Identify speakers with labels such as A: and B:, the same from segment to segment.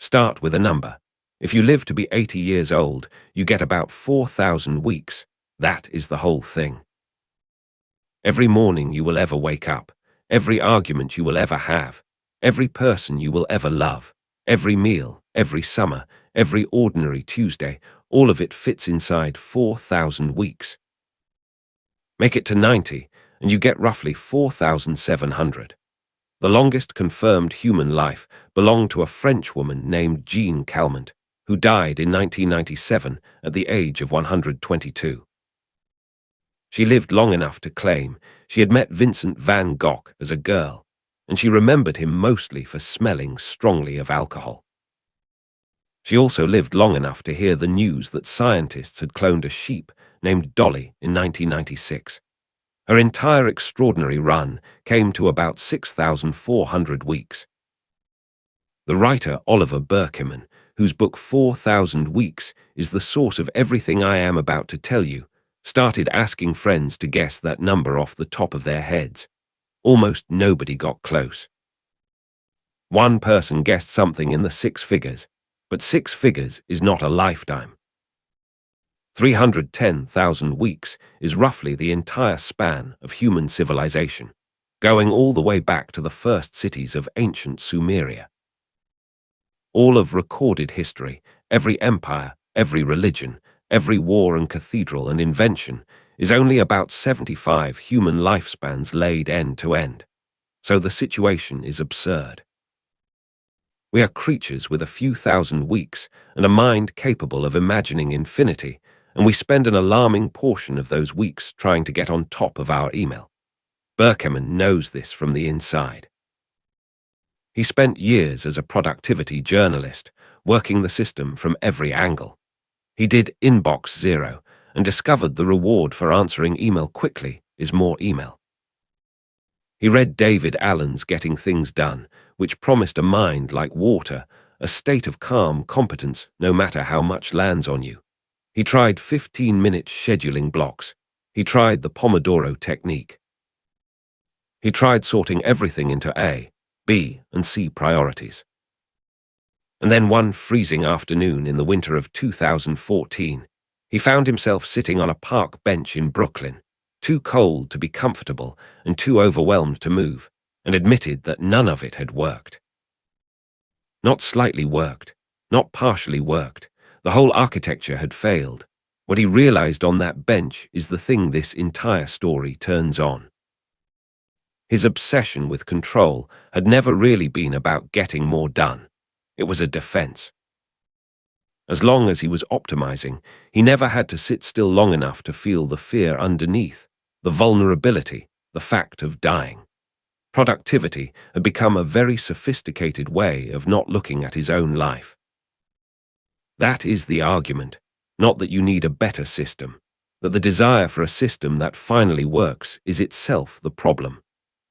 A: Start with a number. If you live to be 80 years old, you get about 4,000 weeks. That is the whole thing. Every morning you will ever wake up, every argument you will ever have, every person you will ever love, every meal, every summer, every ordinary Tuesday, all of it fits inside 4,000 weeks. Make it to 90, and you get roughly 4,700. The longest confirmed human life belonged to a French woman named Jean Calment, who died in 1997 at the age of 122. She lived long enough to claim she had met Vincent van Gogh as a girl, and she remembered him mostly for smelling strongly of alcohol. She also lived long enough to hear the news that scientists had cloned a sheep named Dolly in 1996. Her entire extraordinary run came to about 6,400 weeks. The writer Oliver Burkeman, whose book 4,000 Weeks is the source of everything I am about to tell you, started asking friends to guess that number off the top of their heads. Almost nobody got close. One person guessed something in the 6 figures, but 6 figures is not a lifetime. 310,000 weeks is roughly the entire span of human civilization, going all the way back to the first cities of ancient Sumeria. All of recorded history, every empire, every religion, every war and cathedral and invention is only about 75 human lifespans laid end to end. So the situation is absurd. We are creatures with a few thousand weeks and a mind capable of imagining infinity, and we spend an alarming portion of those weeks trying to get on top of our email. Burkeman knows this from the inside. He spent years as a productivity journalist, working the system from every angle. He did Inbox Zero and discovered the reward for answering email quickly is more email. He read David Allen's Getting Things Done, which promised a mind like water, a state of calm competence no matter how much lands on you. He tried 15-minute scheduling blocks. He tried the Pomodoro technique. He tried sorting everything into A, B, and C priorities. And then one freezing afternoon in the winter of 2014, he found himself sitting on a park bench in Brooklyn, too cold to be comfortable and too overwhelmed to move, and admitted that none of it had worked. Not slightly worked, not partially worked. The whole architecture had failed. What he realized on that bench is the thing this entire story turns on. His obsession with control had never really been about getting more done. It was a defense. As long as he was optimizing, he never had to sit still long enough to feel the fear underneath, the vulnerability, the fact of dying. Productivity had become a very sophisticated way of not looking at his own life. That is the argument, not that you need a better system, that the desire for a system that finally works is itself the problem.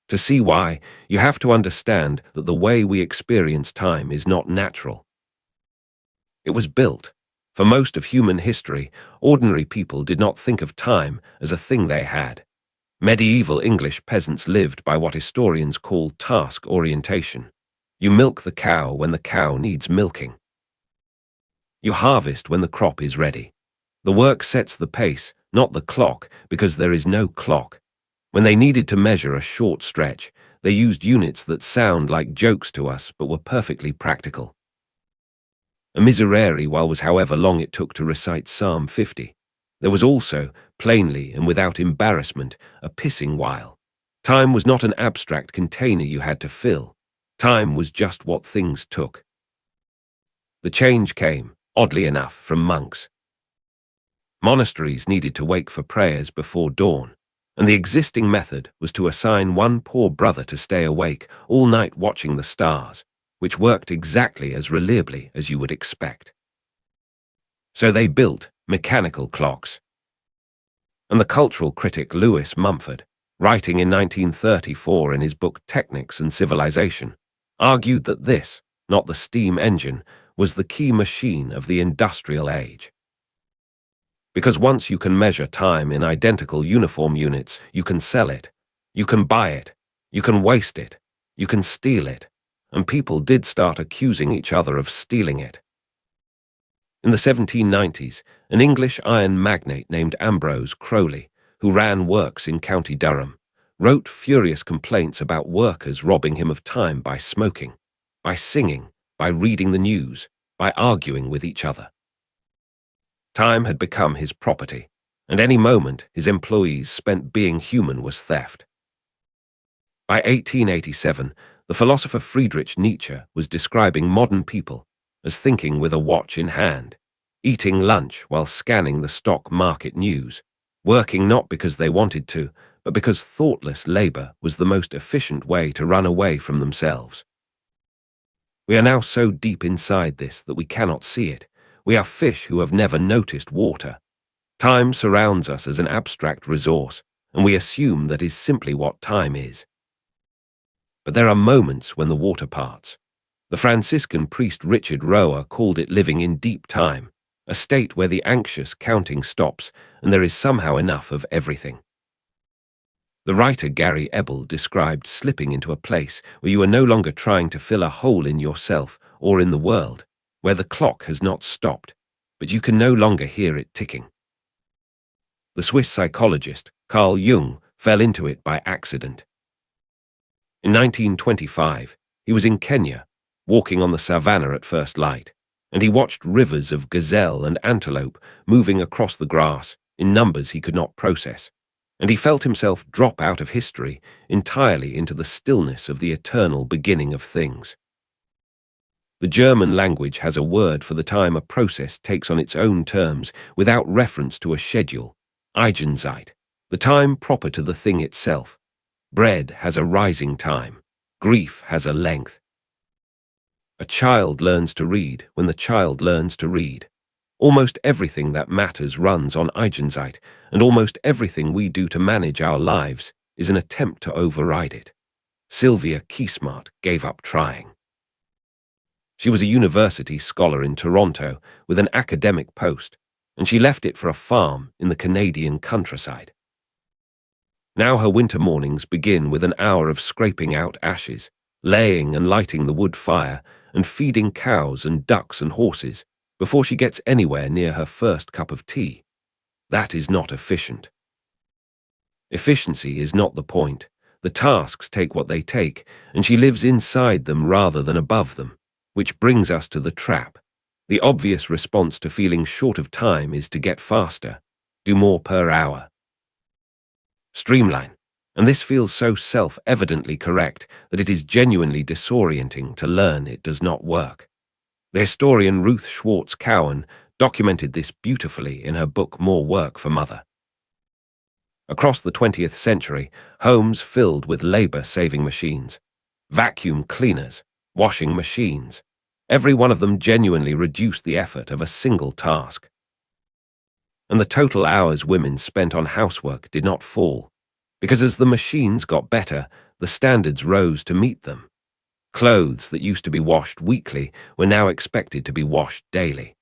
A: To see why, you have to understand that the way we experience time is not natural. It was built. For most of human history, ordinary people did not think of time as a thing they had. Medieval English peasants lived by what historians call task orientation. You milk the cow when the cow needs milking. You harvest when the crop is ready. The work sets the pace, not the clock, because there is no clock. When they needed to measure a short stretch, they used units that sound like jokes to us but were perfectly practical. A miserere while was however long it took to recite Psalm 50. There was also, plainly and without embarrassment, a pissing while. Time was not an abstract container you had to fill. Time was just what things took. The change came, oddly enough, from monks. Monasteries needed to wake for prayers before dawn, and the existing method was to assign one poor brother to stay awake all night watching the stars, which worked exactly as reliably as you would expect. So they built mechanical clocks. And the cultural critic Lewis Mumford, writing in 1934 in his book Technics and Civilization, argued that this, not the steam engine, was the key machine of the industrial age. Because once you can measure time in identical uniform units, you can sell it, you can buy it, you can waste it, you can steal it. and people did start accusing each other of stealing it. In the 1790s, an English iron magnate named Ambrose Crowley, who ran works in County Durham, wrote furious complaints about workers robbing him of time by smoking, by singing, by reading the news, by arguing with each other. Time had become his property, and any moment his employees spent being human was theft. By 1887, the philosopher Friedrich Nietzsche was describing modern people as thinking with a watch in hand, eating lunch while scanning the stock market news, working not because they wanted to, but because thoughtless labor was the most efficient way to run away from themselves. We are now so deep inside this that we cannot see it. We are fish who have never noticed water. Time surrounds us as an abstract resource, and we assume that is simply what time is. But there are moments when the water parts. The Franciscan priest Richard Rohr called it living in deep time, a state where the anxious counting stops and there is somehow enough of everything. The writer Gary Ebel described slipping into a place where you are no longer trying to fill a hole in yourself or in the world, where the clock has not stopped, but you can no longer hear it ticking. The Swiss psychologist Carl Jung fell into it by accident. In 1925, he was in Kenya, walking on the savannah at first light, and he watched rivers of gazelle and antelope moving across the grass in numbers he could not process, and he felt himself drop out of history entirely into the stillness of the eternal beginning of things. The German language has a word for the time a process takes on its own terms without reference to a schedule, Eigenzeit, the time proper to the thing itself. Bread has a rising time. Grief has a length. A child learns to read when the child learns to read. Almost everything that matters runs on Eigenzeit, and almost everything we do to manage our lives is an attempt to override it. Sylvia Keesmart gave up trying. She was a university scholar in Toronto with an academic post, and she left it for a farm in the Canadian countryside. Now her winter mornings begin with an hour of scraping out ashes, laying and lighting the wood fire, and feeding cows and ducks and horses before she gets anywhere near her first cup of tea. That is not efficient. Efficiency is not the point. The tasks take what they take, and she lives inside them rather than above them, which brings us to the trap. The obvious response to feeling short of time is to get faster, do more per hour. Streamline, and this feels so self-evidently correct that it is genuinely disorienting to learn it does not work. The historian Ruth Schwartz Cowan documented this beautifully in her book More Work for Mother. Across the 20th century, homes filled with labor-saving machines, vacuum cleaners, washing machines. Every one of them genuinely reduced the effort of a single task. And the total hours women spent on housework did not fall, because as the machines got better, the standards rose to meet them. Clothes that used to be washed weekly were now expected to be washed daily.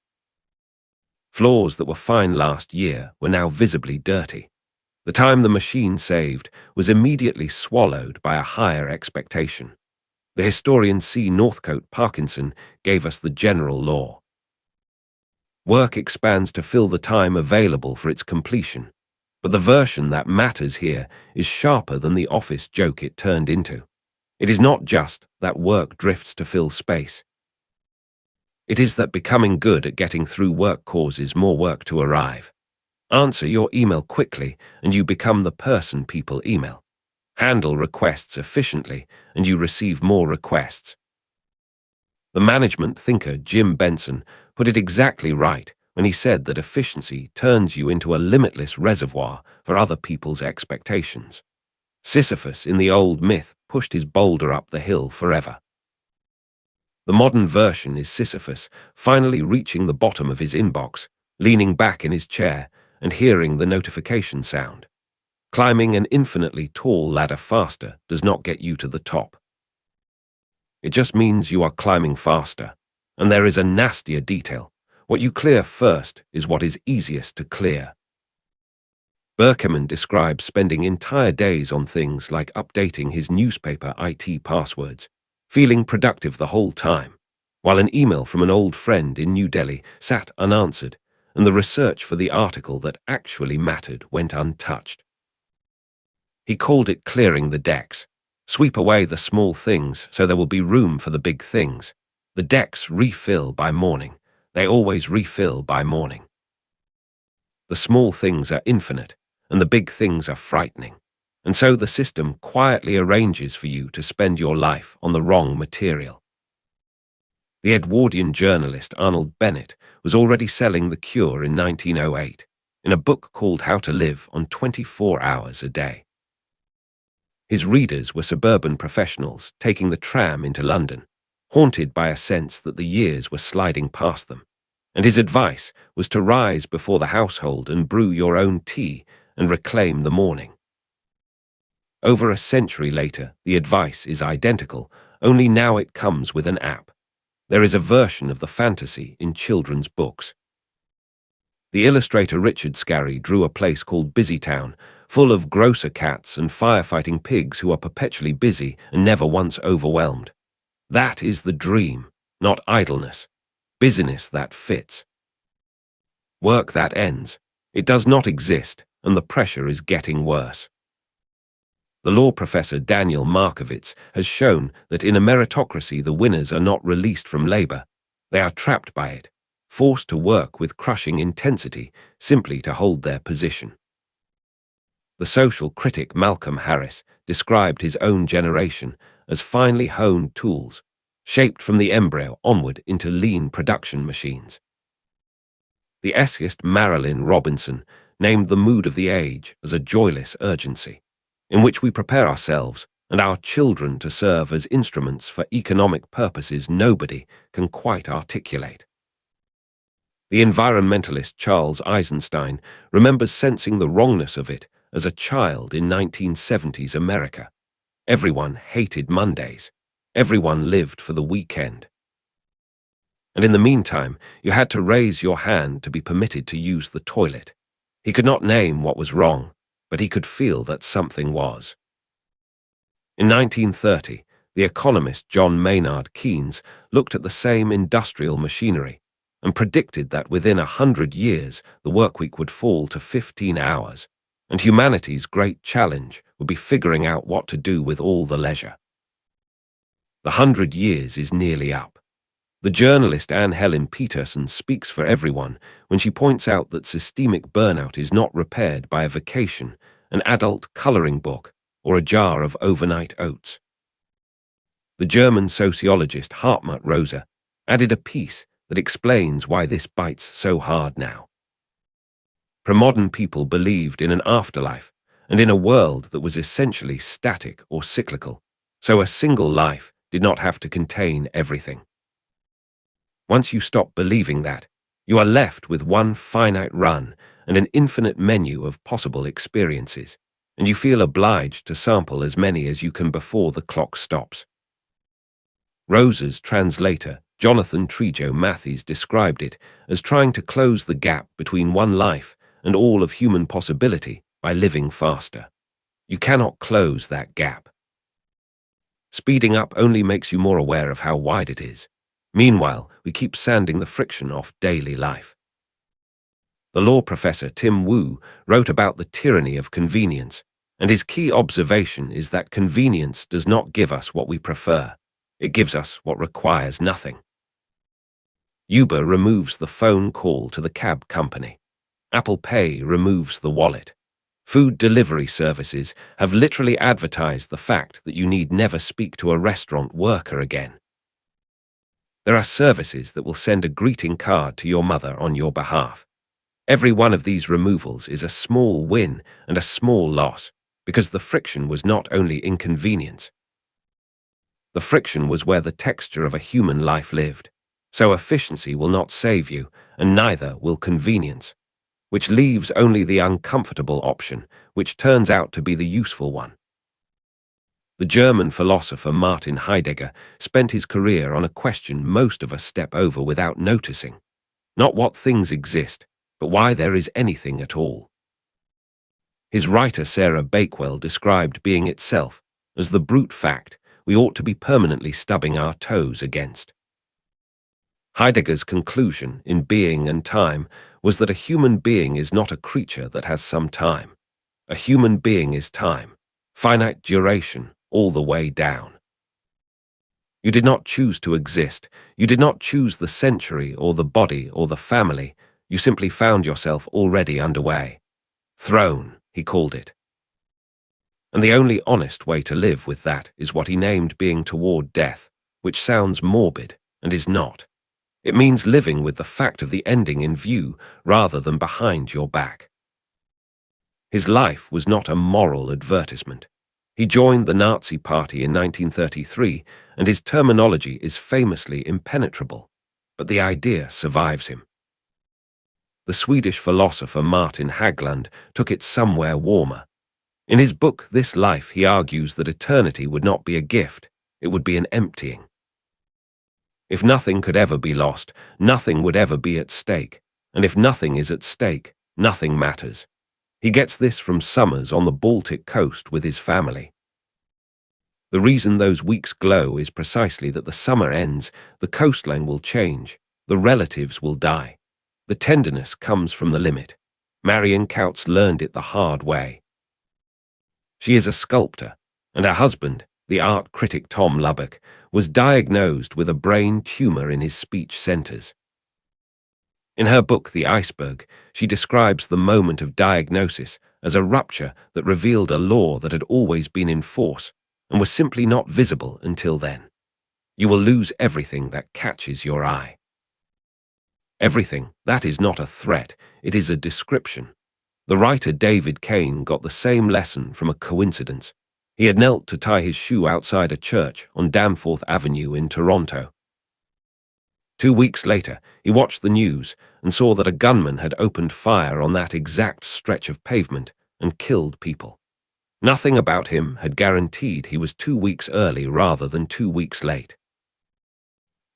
A: Floors that were fine last year were now visibly dirty. The time the machine saved was immediately swallowed by a higher expectation. The historian C. Northcote Parkinson gave us the general law. Work expands to fill the time available for its completion, but the version that matters here is sharper than the office joke it turned into. It is not just that work drifts to fill space. It is that becoming good at getting through work causes more work to arrive. Answer your email quickly and you become the person people email. Handle requests efficiently and you receive more requests. The management thinker Jim Benson put it exactly right when he said that efficiency turns you into a limitless reservoir for other people's expectations. Sisyphus in the old myth pushed his boulder up the hill forever. The modern version is Sisyphus finally reaching the bottom of his inbox, leaning back in his chair and hearing the notification sound. Climbing an infinitely tall ladder faster does not get you to the top. It just means you are climbing faster, and there is a nastier detail. What you clear first is what is easiest to clear. Burkeman describes spending entire days on things like updating his newspaper IT passwords, feeling productive the whole time, while an email from an old friend in New Delhi sat unanswered, and the research for the article that actually mattered went untouched. He called it clearing the decks. Sweep away the small things so there will be room for the big things. The decks refill by morning. They always refill by morning. The small things are infinite, and the big things are frightening. And so the system quietly arranges for you to spend your life on the wrong material. The Edwardian journalist Arnold Bennett was already selling the cure in 1908 in a book called How to Live on 24 Hours a Day. His readers were suburban professionals taking the tram into London, haunted by a sense that the years were sliding past them, and his advice was to rise before the household and brew your own tea and reclaim the morning. Over a century later, the advice is identical, only now it comes with an app. There is a version of the fantasy in children's books. The illustrator Richard Scarry drew a place called Busy Town, full of grocer cats and firefighting pigs who are perpetually busy and never once overwhelmed. That is the dream, not idleness. Busyness that fits. Work that ends. It does not exist, and the pressure is getting worse. The law professor Daniel Markovits has shown that in a meritocracy the winners are not released from labor. They are trapped by it, forced to work with crushing intensity simply to hold their position. The social critic Malcolm Harris described his own generation as finely honed tools, shaped from the embryo onward into lean production machines. The essayist Marilyn Robinson named the mood of the age as a joyless urgency, in which we prepare ourselves and our children to serve as instruments for economic purposes nobody can quite articulate. The environmentalist Charles Eisenstein remembers sensing the wrongness of it as a child in 1970s America. Everyone hated Mondays. Everyone lived for the weekend. And in the meantime, you had to raise your hand to be permitted to use the toilet. He could not name what was wrong, but he could feel that something was. In 1930, the economist John Maynard Keynes looked at the same industrial machinery and predicted that within 100 years the workweek would fall to 15 hours, and humanity's great challenge would be figuring out what to do with all the leisure. The 100 years is nearly up. The journalist Anne Helen Peterson speaks for everyone when she points out that systemic burnout is not repaired by a vacation, an adult coloring book, or a jar of overnight oats. The German sociologist Hartmut Rosa added a piece that explains why this bites so hard now. Premodern people believed in an afterlife and in a world that was essentially static or cyclical, so a single life did not have to contain everything. Once you stop believing that, you are left with one finite run and an infinite menu of possible experiences, and you feel obliged to sample as many as you can before the clock stops. Rosa's translator, Jonathan Trejo Matthews, described it as trying to close the gap between one life and all of human possibility by living faster. You cannot close that gap. Speeding up only makes you more aware of how wide it is. Meanwhile, we keep sanding the friction off daily life. The law professor Tim Wu wrote about the tyranny of convenience, and his key observation is that convenience does not give us what we prefer. It gives us what requires nothing. Uber removes the phone call to the cab company. Apple Pay removes the wallet. Food delivery services have literally advertised the fact that you need never speak to a restaurant worker again. There are services that will send a greeting card to your mother on your behalf. Every one of these removals is a small win and a small loss, because the friction was not only inconvenience. The friction was where the texture of a human life lived. So efficiency will not save you, and neither will convenience, which leaves only the uncomfortable option, which turns out to be the useful one. The German philosopher Martin Heidegger spent his career on a question most of us step over without noticing. Not what things exist, but why there is anything at all. His writer Sarah Bakewell described being itself as the brute fact we ought to be permanently stubbing our toes against. Heidegger's conclusion in Being and Time was that a human being is not a creature that has some time. A human being is time, finite duration, all the way down. You did not choose to exist. You did not choose the century or the body or the family. You simply found yourself already underway. Thrown, he called it. And the only honest way to live with that is what he named being toward death, which sounds morbid and is not. It means living with the fact of the ending in view rather than behind your back. His life was not a moral advertisement. He joined the Nazi Party in 1933, and his terminology is famously impenetrable, but the idea survives him. The Swedish philosopher Martin Hägglund took it somewhere warmer. In his book This Life, he argues that eternity would not be a gift, it would be an emptying. If nothing could ever be lost, nothing would ever be at stake, and if nothing is at stake, nothing matters. He gets this from summers on the Baltic coast with his family. The reason those weeks glow is precisely that the summer ends, the coastline will change, the relatives will die. The tenderness comes from the limit. Marion Kautz learned it the hard way. She is a sculptor, and her husband, the art critic Tom Lubbock, was diagnosed with a brain tumor in his speech centers. In her book The Iceberg, she describes the moment of diagnosis as a rupture that revealed a law that had always been in force and was simply not visible until then. You will lose everything that catches your eye. Everything, that is not a threat, it is a description. The writer David Kane got the same lesson from a coincidence. He had knelt to tie his shoe outside a church on Danforth Avenue in Toronto. 2 weeks later, he watched the news and saw that a gunman had opened fire on that exact stretch of pavement and killed people. Nothing about him had guaranteed he was 2 weeks early rather than 2 weeks late.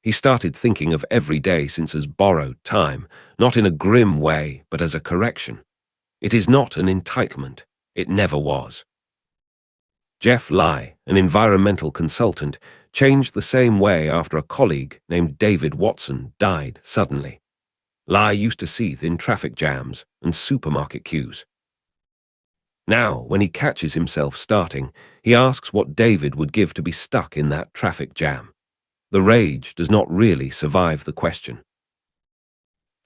A: He started thinking of every day since as borrowed time, not in a grim way, but as a correction. It is not an entitlement. It never was. Jeff Lai, an environmental consultant, changed the same way after a colleague named David Watson died suddenly. Lai used to seethe in traffic jams and supermarket queues. Now, when he catches himself starting, he asks what David would give to be stuck in that traffic jam. The rage does not really survive the question.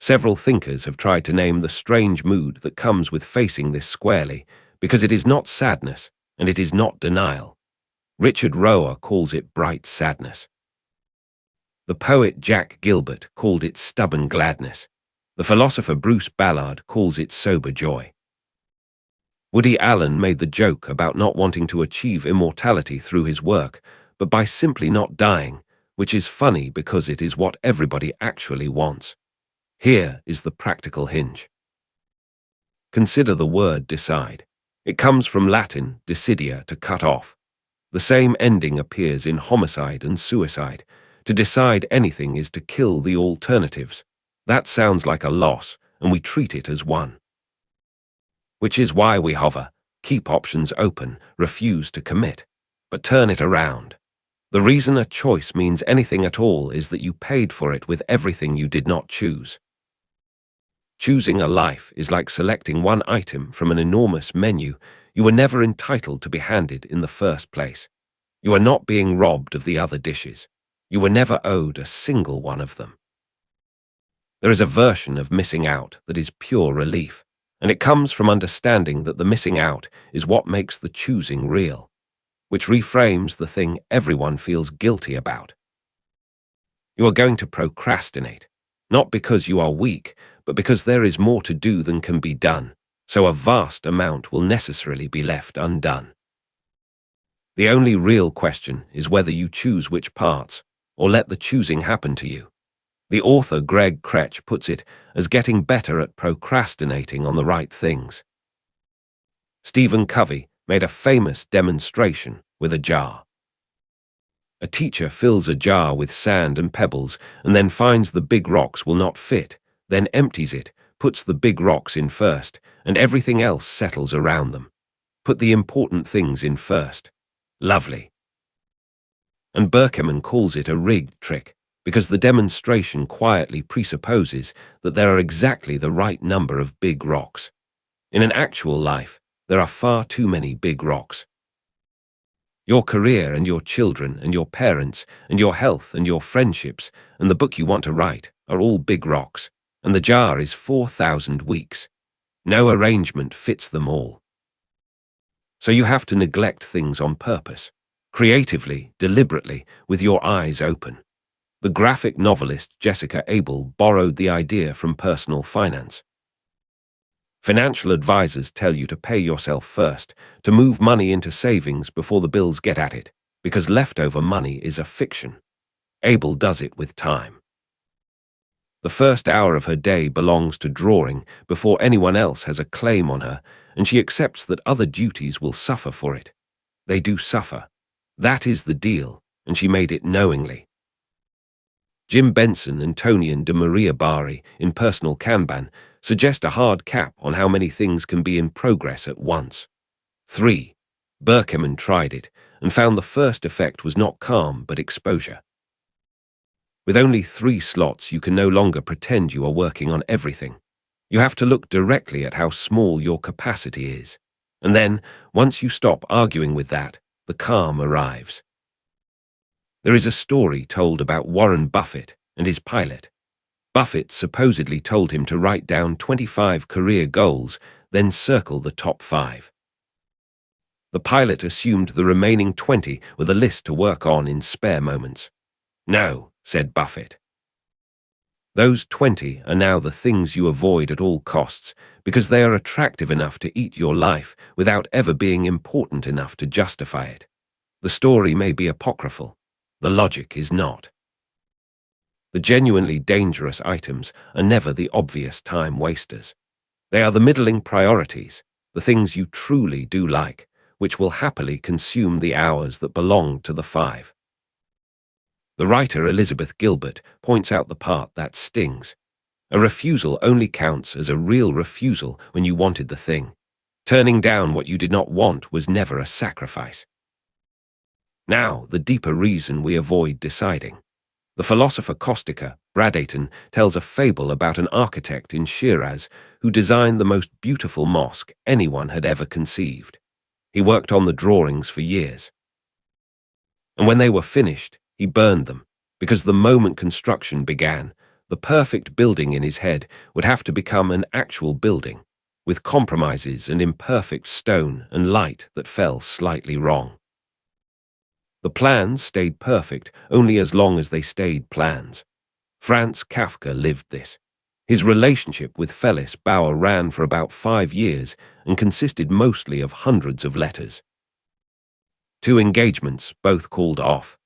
A: Several thinkers have tried to name the strange mood that comes with facing this squarely, because it is not sadness, and it is not denial. Richard Rohr calls it bright sadness. The poet Jack Gilbert called it stubborn gladness. The philosopher Bruce Ballard calls it sober joy. Woody Allen made the joke about not wanting to achieve immortality through his work, but by simply not dying, which is funny because it is what everybody actually wants. Here is the practical hinge. Consider the word decide. It comes from Latin decidia, to cut off. The same ending appears in homicide and suicide. To decide anything is to kill the alternatives. That sounds like a loss, and we treat it as one. Which is why we hover, keep options open, refuse to commit, but turn it around. The reason a choice means anything at all is that you paid for it with everything you did not choose. Choosing a life is like selecting one item from an enormous menu you were never entitled to be handed in the first place. You are not being robbed of the other dishes. You were never owed a single one of them. There is a version of missing out that is pure relief, and it comes from understanding that the missing out is what makes the choosing real, which reframes the thing everyone feels guilty about. You are going to procrastinate, not because you are weak, but because there is more to do than can be done, so a vast amount will necessarily be left undone. The only real question is whether you choose which parts, or let the choosing happen to you. The author Greg Kretsch puts it as getting better at procrastinating on the right things. Stephen Covey made a famous demonstration with a jar. A teacher fills a jar with sand and pebbles and then finds the big rocks will not fit, then empties it, puts the big rocks in first, and everything else settles around them. Put the important things in first. Lovely. And Burkeman calls it a rigged trick because the demonstration quietly presupposes that there are exactly the right number of big rocks. In an actual life, there are far too many big rocks. Your career and your children and your parents and your health and your friendships and the book you want to write are all big rocks, and the jar is 4,000 weeks. No arrangement fits them all. So you have to neglect things on purpose, creatively, deliberately, with your eyes open. The graphic novelist Jessica Abel borrowed the idea from personal finance. Financial advisors tell you to pay yourself first, to move money into savings before the bills get at it, because leftover money is a fiction. Abel does it with time. The first hour of her day belongs to drawing before anyone else has a claim on her, and she accepts that other duties will suffer for it. They do suffer. That is the deal, and she made it knowingly. Jim Benson and Tonian de Maria Bari in Personal Kanban suggest a hard cap on how many things can be in progress at once. 3. Burkeman tried it and found the first effect was not calm but exposure. With only 3 slots, you can no longer pretend you are working on everything. You have to look directly at how small your capacity is. And then, once you stop arguing with that, the calm arrives. There is a story told about Warren Buffett and his pilot. Buffett supposedly told him to write down 25 career goals, then circle the top 5. The pilot assumed the remaining 20 were the list to work on in spare moments. No, said Buffett. Those 20 are now the things you avoid at all costs because they are attractive enough to eat your life without ever being important enough to justify it. The story may be apocryphal. The logic is not. The genuinely dangerous items are never the obvious time wasters. They are the middling priorities, the things you truly do like, which will happily consume the hours that belong to the 5. The writer Elizabeth Gilbert points out the part that stings. A refusal only counts as a real refusal when you wanted the thing. Turning down what you did not want was never a sacrifice. Now, the deeper reason we avoid deciding. The philosopher Costiker, Bradayton, tells a fable about an architect in Shiraz who designed the most beautiful mosque anyone had ever conceived. He worked on the drawings for years. And when they were finished, he burned them, because the moment construction began, the perfect building in his head would have to become an actual building, with compromises and imperfect stone and light that fell slightly wrong. The plans stayed perfect only as long as they stayed plans. Franz Kafka lived this. His relationship with Felice Bauer ran for about 5 years and consisted mostly of hundreds of letters. 2 engagements, both called off.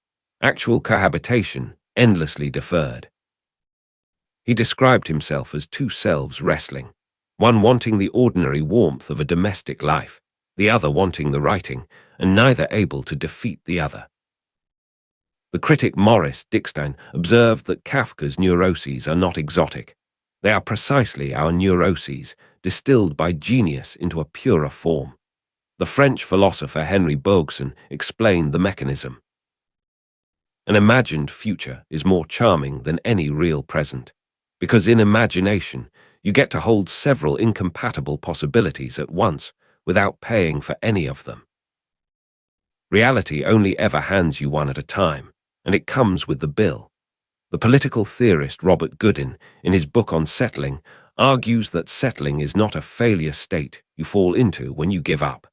A: Actual cohabitation, endlessly deferred. He described himself as 2 selves wrestling, one wanting the ordinary warmth of a domestic life, the other wanting the writing, and neither able to defeat the other. The critic Maurice Dickstein observed that Kafka's neuroses are not exotic. They are precisely our neuroses, distilled by genius into a purer form. The French philosopher Henry Bergson explained the mechanism. An imagined future is more charming than any real present, because in imagination, you get to hold several incompatible possibilities at once without paying for any of them. Reality only ever hands you one at a time, and it comes with the bill. The political theorist Robert Goodin, in his book on settling, argues that settling is not a failure state you fall into when you give up.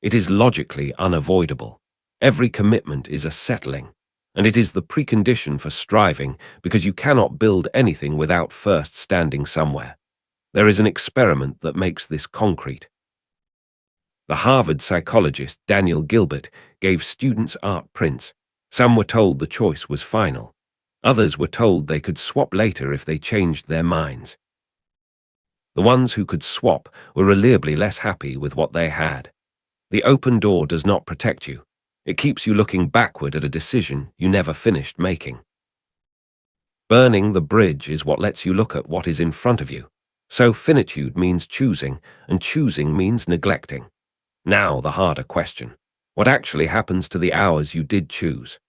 A: It is logically unavoidable. Every commitment is a settling, and it is the precondition for striving because you cannot build anything without first standing somewhere. There is an experiment that makes this concrete. The Harvard psychologist Daniel Gilbert gave students art prints. Some were told the choice was final. Others were told they could swap later if they changed their minds. The ones who could swap were reliably less happy with what they had. The open door does not protect you. It keeps you looking backward at a decision you never finished making. Burning the bridge is what lets you look at what is in front of you. So finitude means choosing, and choosing means neglecting. Now the harder question. What actually happens to the hours you did choose?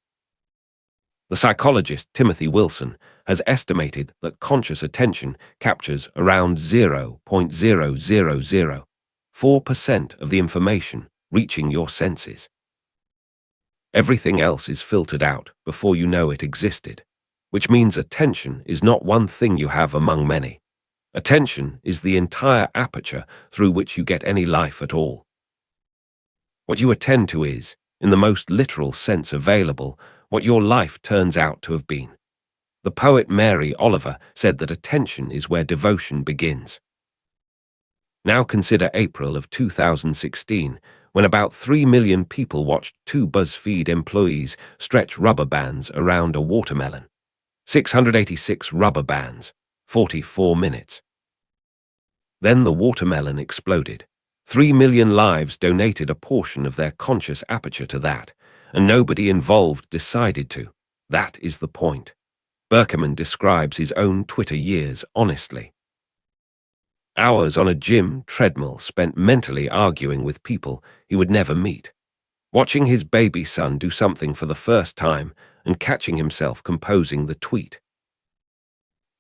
A: The psychologist Timothy Wilson has estimated that conscious attention captures around 0.0004% of the information reaching your senses. Everything else is filtered out before you know it existed, which means attention is not one thing you have among many. Attention is the entire aperture through which you get any life at all. What you attend to is, in the most literal sense available, what your life turns out to have been. The poet Mary Oliver said that attention is where devotion begins. Now consider April of 2016, when about 3 million people watched two BuzzFeed employees stretch rubber bands around a watermelon. 686 rubber bands, 44 minutes. Then the watermelon exploded. 3 million lives donated a portion of their conscious aperture to that, and nobody involved decided to. That is the point. Burkeman describes his own Twitter years honestly. Hours on a gym treadmill spent mentally arguing with people he would never meet, watching his baby son do something for the first time and catching himself composing the tweet.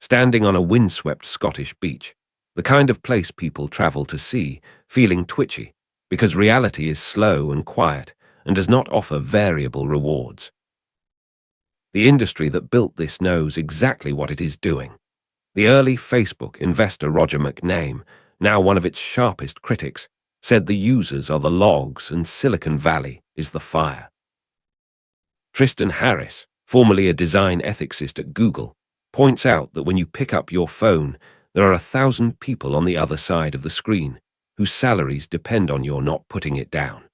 A: Standing on a windswept Scottish beach, the kind of place people travel to see, feeling twitchy, because reality is slow and quiet and does not offer variable rewards. The industry that built this knows exactly what it is doing. The early Facebook investor Roger McName, now one of its sharpest critics, said the users are the logs and Silicon Valley is the fire. Tristan Harris, formerly a design ethicist at Google, points out that when you pick up your phone, there are 1,000 people on the other side of the screen whose salaries depend on your not putting it down.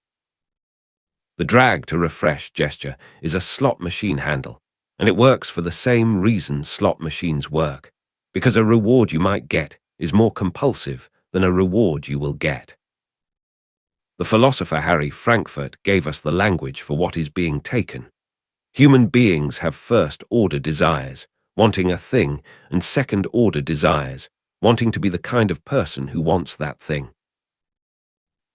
A: The drag to refresh gesture is a slot machine handle, and it works for the same reason slot machines work, because a reward you might get is more compulsive than a reward you will get. The philosopher Harry Frankfurt gave us the language for what is being taken. Human beings have first-order desires, wanting a thing, and second-order desires, wanting to be the kind of person who wants that thing.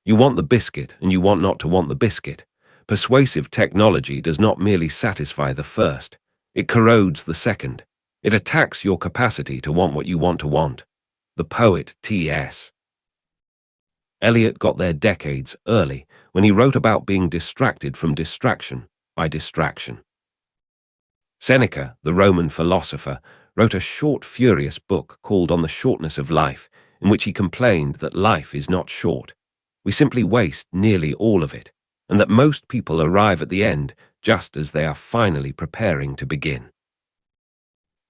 A: You want the biscuit and you want not to want the biscuit. Persuasive technology does not merely satisfy the first, it corrodes the second. It attacks your capacity to want what you want to want. The poet T.S. Eliot got there decades early when he wrote about being distracted from distraction by distraction. Seneca, the Roman philosopher, wrote a short, furious book called On the Shortness of Life, in which he complained that life is not short. We simply waste nearly all of it, and that most people arrive at the end just as they are finally preparing to begin.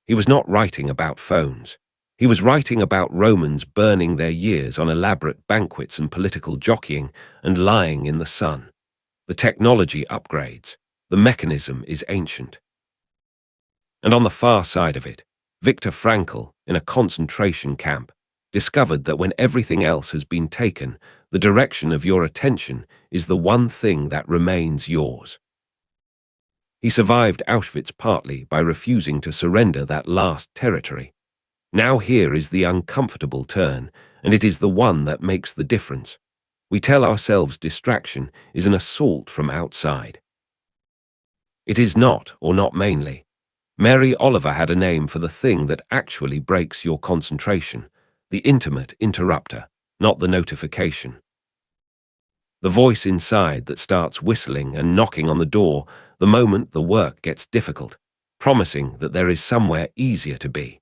A: He was not writing about phones. He was writing about Romans burning their years on elaborate banquets and political jockeying and lying in the sun. The technology upgrades. The mechanism is ancient. And on the far side of it, Viktor Frankl, in a concentration camp, discovered that when everything else has been taken, the direction of your attention is the one thing that remains yours. He survived Auschwitz partly by refusing to surrender that last territory. Now here is the uncomfortable turn, and it is the one that makes the difference. We tell ourselves distraction is an assault from outside. It is not, or not mainly. Mary Oliver had a name for the thing that actually breaks your concentration, the intimate interrupter, not the notification. The voice inside that starts whistling and knocking on the door the moment the work gets difficult, promising that there is somewhere easier to be.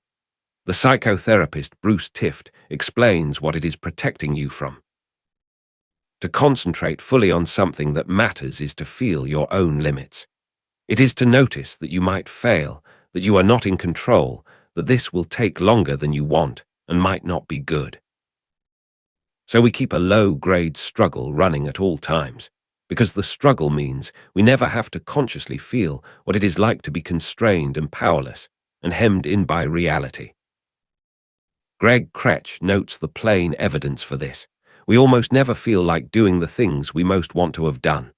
A: The psychotherapist Bruce Tift explains what it is protecting you from. To concentrate fully on something that matters is to feel your own limits. It is to notice that you might fail, that you are not in control, that this will take longer than you want and might not be good. So we keep a low-grade struggle running at all times, because the struggle means we never have to consciously feel what it is like to be constrained and powerless and hemmed in by reality. Greg Kretsch notes the plain evidence for this. We almost never feel like doing the things we most want to have done.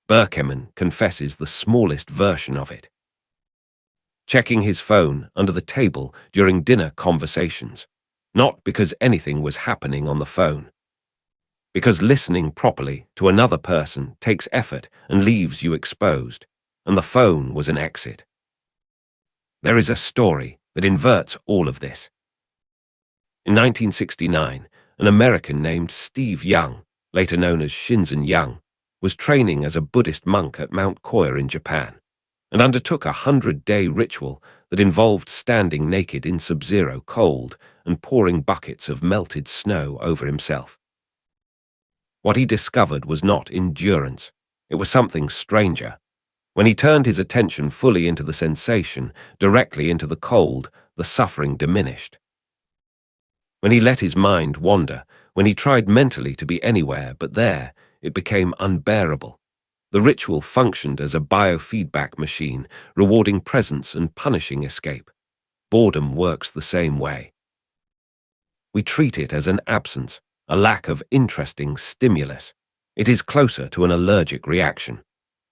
A: Burkeman confesses the smallest version of it. Checking his phone under the table during dinner conversations, not because anything was happening on the phone. Because listening properly to another person takes effort and leaves you exposed, and the phone was an exit. There is a story that inverts all of this. In 1969, an American named Steve Young, later known as Shinzen Young, was training as a Buddhist monk at Mount Koya in Japan, and undertook a 100-day ritual that involved standing naked in sub-zero cold and pouring buckets of melted snow over himself. What he discovered was not endurance, it was something stranger. When he turned his attention fully into the sensation, directly into the cold, the suffering diminished. When he let his mind wander, when he tried mentally to be anywhere but there, it became unbearable. The ritual functioned as a biofeedback machine, rewarding presence and punishing escape. Boredom works the same way. We treat it as an absence, a lack of interesting stimulus. It is closer to an allergic reaction.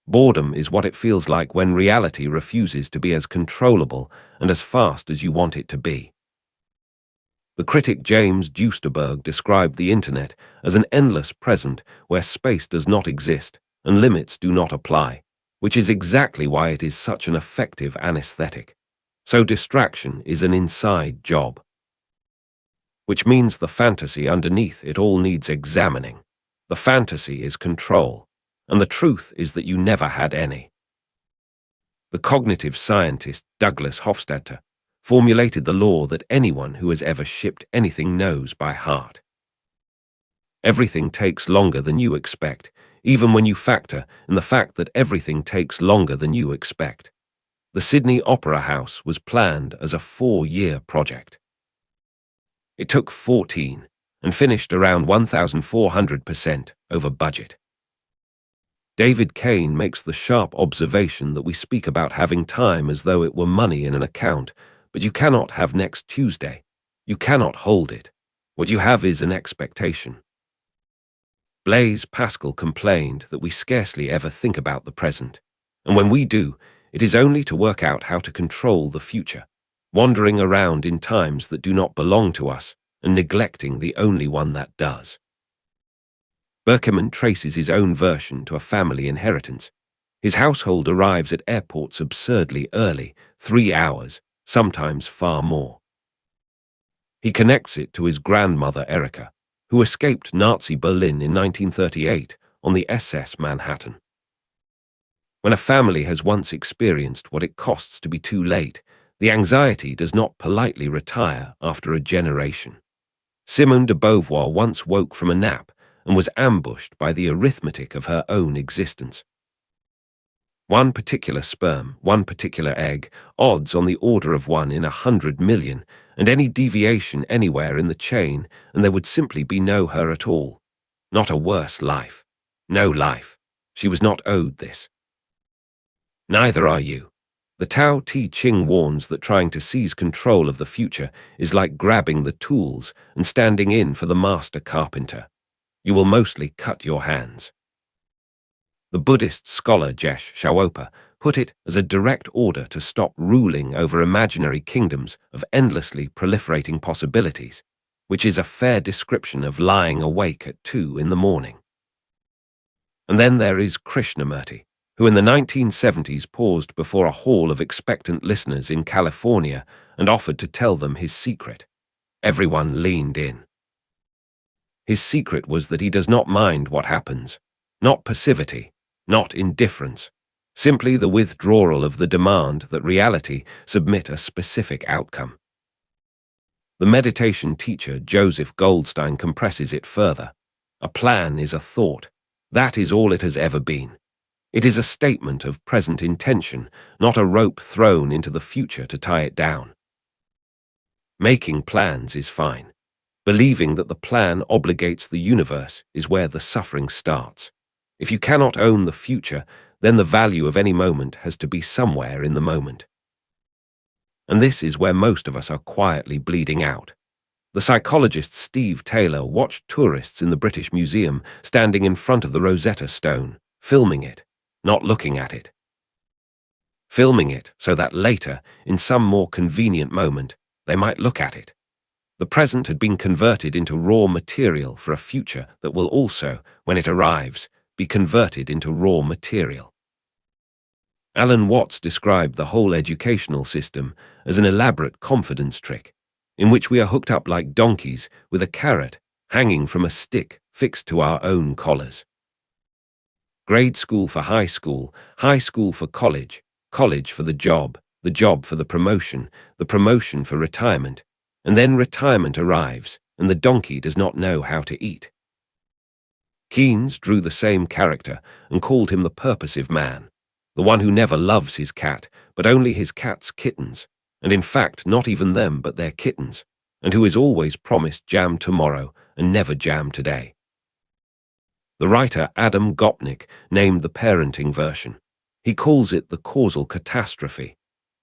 A: Boredom is what it feels like when reality refuses to be as controllable and as fast as you want it to be. The critic James Duesterberg described the internet as an endless present where space does not exist and limits do not apply, which is exactly why it is such an effective anesthetic. So distraction is an inside job, which means the fantasy underneath it all needs examining. The fantasy is control, and the truth is that you never had any. The cognitive scientist Douglas Hofstadter formulated the law that anyone who has ever shipped anything knows by heart. Everything takes longer than you expect, even when you factor in the fact that everything takes longer than you expect. The Sydney Opera House was planned as a 4-year project. It took 14 and finished around 1,400% over budget. David Kane makes the sharp observation that we speak about having time as though it were money in an account, but you cannot have next Tuesday. You cannot hold it. What you have is an expectation. Blaise Pascal complained that we scarcely ever think about the present, and when we do, it is only to work out how to control the future, wandering around in times that do not belong to us and neglecting the only one that does. Burkeman traces his own version to a family inheritance. His household arrives at airports absurdly early, 3 hours, sometimes far more. He connects it to his grandmother Erika, who escaped Nazi Berlin in 1938 on the SS Manhattan. When a family has once experienced what it costs to be too late, the anxiety does not politely retire after a generation. Simone de Beauvoir once woke from a nap and was ambushed by the arithmetic of her own existence. One particular sperm, one particular egg, odds on the order of 1 in 100 million, and any deviation anywhere in the chain, and there would simply be no her at all. Not a worse life. No life. She was not owed this. Neither are you. The Tao Te Ching warns that trying to seize control of the future is like grabbing the tools and standing in for the master carpenter. You will mostly cut your hands. The Buddhist scholar Jesh Shawopa put it as a direct order to stop ruling over imaginary kingdoms of endlessly proliferating possibilities, which is a fair description of lying awake at 2 in the morning. And then there is Krishnamurti, who in the 1970s paused before a hall of expectant listeners in California and offered to tell them his secret. Everyone leaned in. His secret was that he does not mind what happens, not passivity, not indifference, simply the withdrawal of the demand that reality submit a specific outcome. The meditation teacher Joseph Goldstein compresses it further. A plan is a thought. That is all it has ever been. It is a statement of present intention, not a rope thrown into the future to tie it down. Making plans is fine. Believing that the plan obligates the universe is where the suffering starts. If you cannot own the future, then the value of any moment has to be somewhere in the moment. And this is where most of us are quietly bleeding out. The psychologist Steve Taylor watched tourists in the British Museum standing in front of the Rosetta Stone, filming it, not looking at it. Filming it so that later, in some more convenient moment, they might look at it. The present had been converted into raw material for a future that will also, when it arrives, be converted into raw material. Alan Watts described the whole educational system as an elaborate confidence trick, in which we are hooked up like donkeys with a carrot hanging from a stick fixed to our own collars. Grade school for high school for college, college for the job for the promotion for retirement, and then retirement arrives, and the donkey does not know how to eat. Keynes drew the same character and called him the purposive man, the one who never loves his cat, but only his cat's kittens, and in fact not even them but their kittens, and who is always promised jam tomorrow and never jam today. The writer Adam Gopnik named the parenting version. He calls it the causal catastrophe.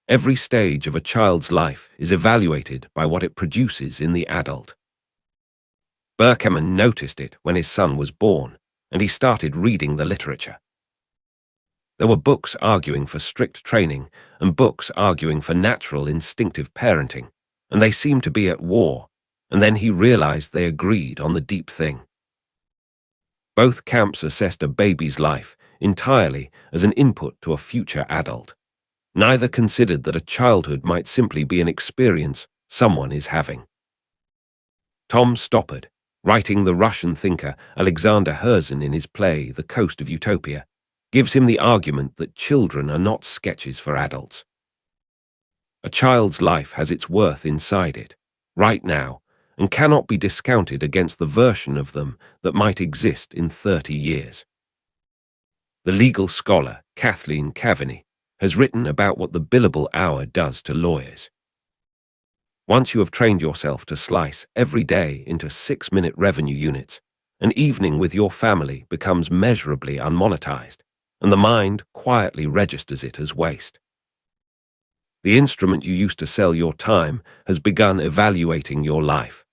A: Every stage of a child's life is evaluated by what it produces in the adult. Burkeman noticed it when his son was born, and he started reading the literature. There were books arguing for strict training and books arguing for natural instinctive parenting, and they seemed to be at war, and then he realized they agreed on the deep thing. Both camps assessed a baby's life entirely as an input to a future adult. Neither considered that a childhood might simply be an experience someone is having. Tom Stoppard, writing the Russian thinker Alexander Herzen in his play The Coast of Utopia, gives him the argument that children are not sketches for adults. A child's life has its worth inside it, right now, and cannot be discounted against the version of them that might exist in 30 years. The legal scholar Kathleen Kavanagh has written about what the billable hour does to lawyers. Once you have trained yourself to slice every day into 6-minute revenue units, an evening with your family becomes measurably unmonetized, and the mind quietly registers it as waste. The instrument you used to sell your time has begun evaluating your life.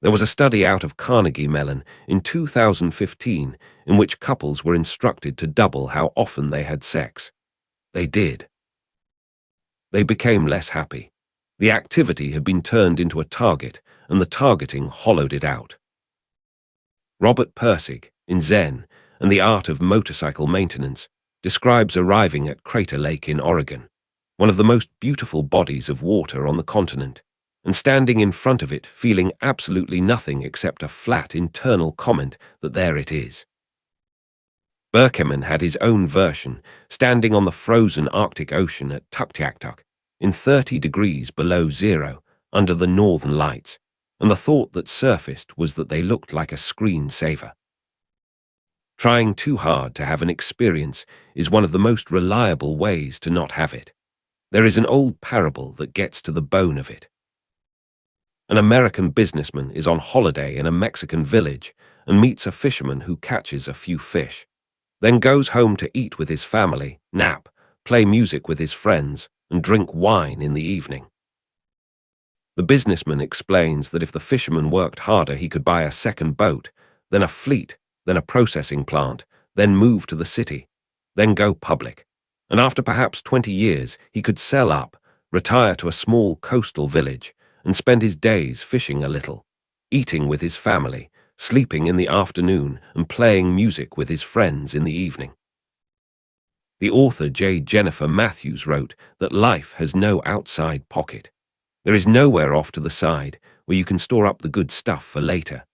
A: There was a study out of Carnegie Mellon in 2015 in which couples were instructed to double how often they had sex. They did. They became less happy. The activity had been turned into a target, and the targeting hollowed it out. Robert Pirsig, in Zen and the Art of Motorcycle Maintenance, describes arriving at Crater Lake in Oregon, one of the most beautiful bodies of water on the continent, and standing in front of it feeling absolutely nothing except a flat internal comment that there it is. Burkeman had his own version, standing on the frozen Arctic Ocean at Tuktoyaktuk, in 30 degrees below zero, under the northern lights, and the thought that surfaced was that they looked like a screensaver. Trying too hard to have an experience is one of the most reliable ways to not have it. There is an old parable that gets to the bone of it. An American businessman is on holiday in a Mexican village and meets a fisherman who catches a few fish, then goes home to eat with his family, nap, play music with his friends, and drink wine in the evening. The businessman explains that if the fisherman worked harder, he could buy a second boat, then a fleet, then a processing plant, then move to the city, then go public. And after perhaps 20 years, he could sell up, retire to a small coastal village, and spend his days fishing a little, eating with his family, sleeping in the afternoon, and playing music with his friends in the evening. The author J. Jennifer Matthews wrote that life has no outside pocket. There is nowhere off to the side where you can store up the good stuff for later.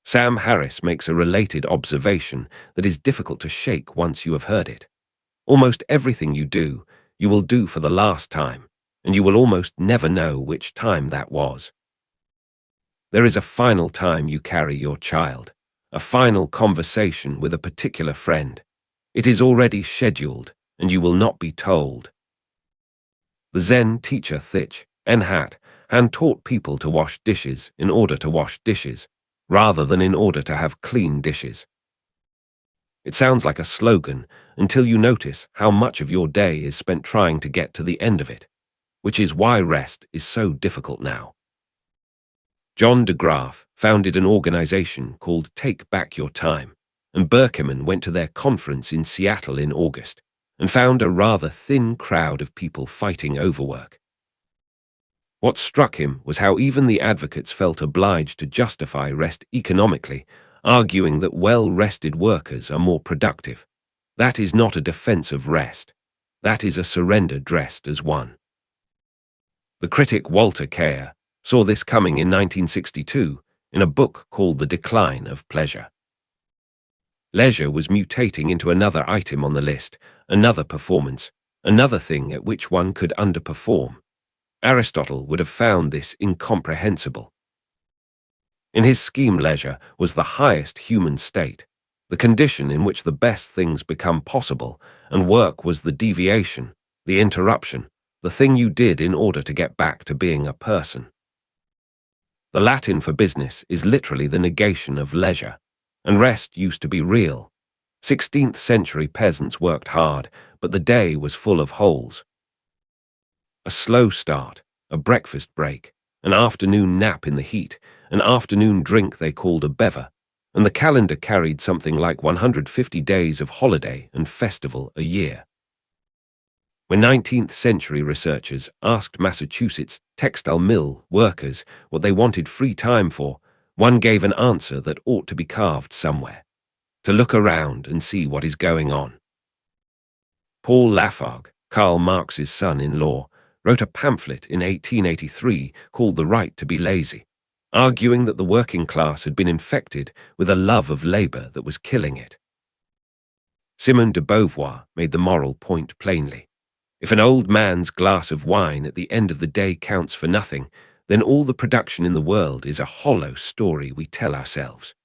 A: Sam Harris makes a related observation that is difficult to shake once you have heard it. Almost everything you will do for the last time, and you will almost never know which time that was. There is a final time you carry your child, a final conversation with a particular friend. It is already scheduled, and you will not be told. The Zen teacher Thich Nhat Hanh taught people to wash dishes in order to wash dishes, rather than in order to have clean dishes. It sounds like a slogan until you notice how much of your day is spent trying to get to the end of it, which is why rest is so difficult now. John DeGraff founded an organization called Take Back Your Time, and Burkeman went to their conference in Seattle in August and found a rather thin crowd of people fighting overwork. What struck him was how even the advocates felt obliged to justify rest economically, arguing that well-rested workers are more productive. That is not a defense of rest. That is a surrender dressed as one. The critic Walter Kayer saw this coming in 1962 in a book called The Decline of Pleasure. Leisure was mutating into another item on the list, another performance, another thing at which one could underperform. Aristotle would have found this incomprehensible. In his scheme, leisure was the highest human state, the condition in which the best things become possible, and work was the deviation, the interruption, the thing you did in order to get back to being a person. The Latin for business is literally the negation of leisure, and rest used to be real. 16th century peasants worked hard, but the day was full of holes. A slow start, a breakfast break, an afternoon nap in the heat, an afternoon drink they called a bever, and the calendar carried something like 150 days of holiday and festival a year. When 19th century researchers asked Massachusetts textile mill workers what they wanted free time for, one gave an answer that ought to be carved somewhere: to look around and see what is going on. Paul Lafargue, Karl Marx's son-in-law, wrote a pamphlet in 1883 called The Right to be Lazy, arguing that the working class had been infected with a love of labor that was killing it. Simone de Beauvoir made the moral point plainly. If an old man's glass of wine at the end of the day counts for nothing, then all the production in the world is a hollow story we tell ourselves.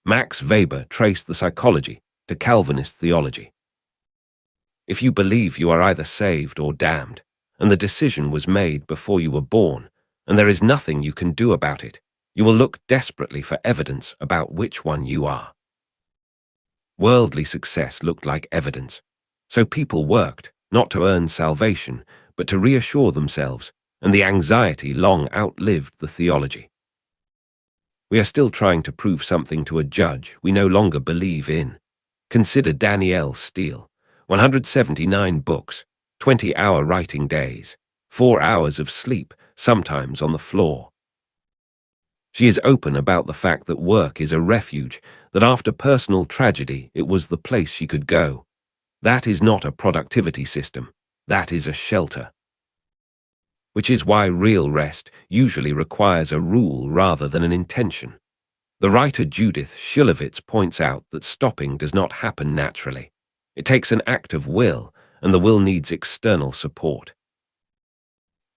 A: Max Weber traced the psychology to Calvinist theology. If you believe you are either saved or damned, and the decision was made before you were born, and there is nothing you can do about it, you will look desperately for evidence about which one you are. Worldly success looked like evidence, so people worked, not to earn salvation, but to reassure themselves, and the anxiety long outlived the theology. We are still trying to prove something to a judge we no longer believe in. Consider Danielle Steele. 179 books, 20-hour writing days, 4 hours of sleep, sometimes on the floor. She is open about the fact that work is a refuge, that after personal tragedy it was the place she could go. That is not a productivity system, that is a shelter. Which is why real rest usually requires a rule rather than an intention. The writer Judith Shulevitz points out that stopping does not happen naturally. It takes an act of will, and the will needs external support.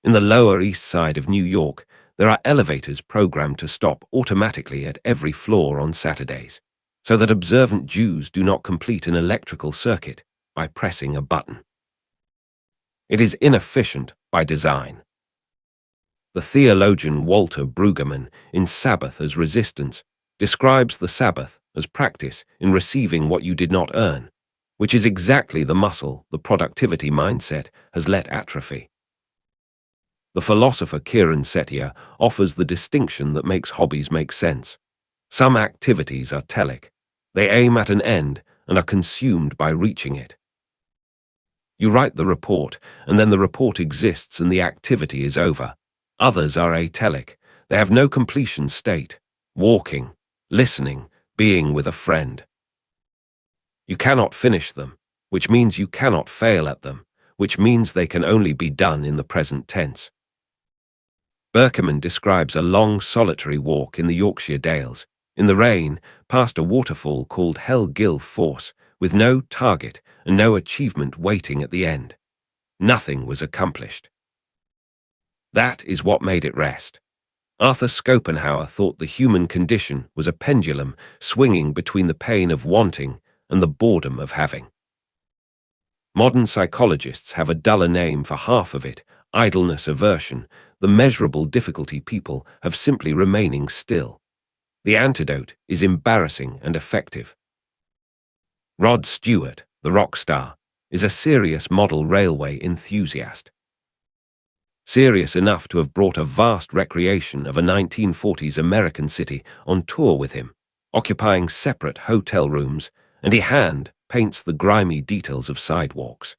A: In the Lower East Side of New York, there are elevators programmed to stop automatically at every floor on Saturdays, so that observant Jews do not complete an electrical circuit by pressing a button. It is inefficient by design. The theologian Walter Brueggemann, in Sabbath as Resistance, describes the Sabbath as practice in receiving what you did not earn, which is exactly the muscle the productivity mindset has let atrophy. The philosopher Kiran Setia offers the distinction that makes hobbies make sense. Some activities are telic. They aim at an end and are consumed by reaching it. You write the report, and then the report exists and the activity is over. Others are atelic. They have no completion state. Walking, listening, being with a friend. You cannot finish them, which means you cannot fail at them, which means they can only be done in the present tense. Burkeman describes a long solitary walk in the Yorkshire Dales, in the rain, past a waterfall called Hell Gill Force, with no target and no achievement waiting at the end. Nothing was accomplished. That is what made it rest. Arthur Schopenhauer thought the human condition was a pendulum swinging between the pain of wanting and the boredom of having. Modern psychologists have a duller name for half of it: idleness aversion, the measurable difficulty people have simply remaining still. The antidote is embarrassing and effective. Rod Stewart, the rock star, is a serious model railway enthusiast. Serious enough to have brought a vast recreation of a 1940s American city on tour with him, occupying separate hotel rooms, and he hand paints the grimy details of sidewalks.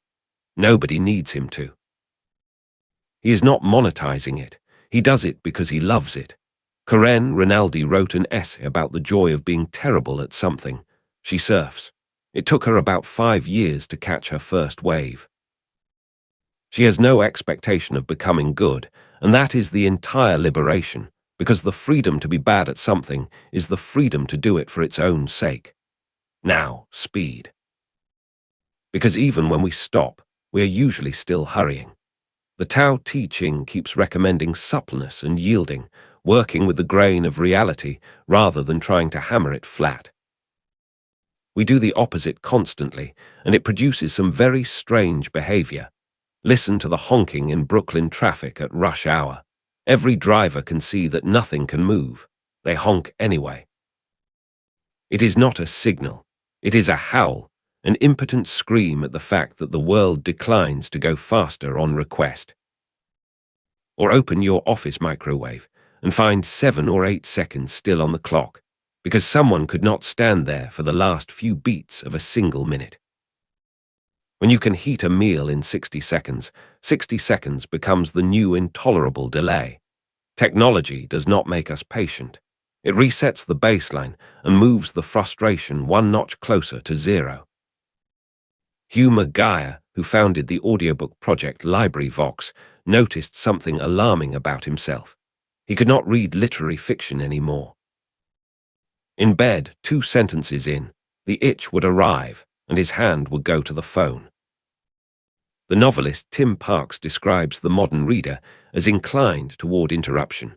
A: Nobody needs him to. He is not monetizing it. He does it because he loves it. Karen Rinaldi wrote an essay about the joy of being terrible at something. She surfs. It took her about 5 years to catch her first wave. She has no expectation of becoming good, and that is the entire liberation, because the freedom to be bad at something is the freedom to do it for its own sake. Now, speed. Because even when we stop, we are usually still hurrying. The Tao Te Ching keeps recommending suppleness and yielding, working with the grain of reality rather than trying to hammer it flat. We do the opposite constantly, and it produces some very strange behavior. Listen to the honking in Brooklyn traffic at rush hour. Every driver can see that nothing can move. They honk anyway. It is not a signal. It is a howl, an impotent scream at the fact that the world declines to go faster on request. Or open your office microwave and find 7 or 8 seconds still on the clock, because someone could not stand there for the last few beats of a single minute. When you can heat a meal in 60 seconds, 60 seconds becomes the new intolerable delay. Technology does not make us patient. It resets the baseline and moves the frustration one notch closer to zero. Hugh McGuire, who founded the audiobook project Library Vox, noticed something alarming about himself. He could not read literary fiction anymore. In bed, 2 sentences in, the itch would arrive and his hand would go to the phone. The novelist Tim Parks describes the modern reader as inclined toward interruption,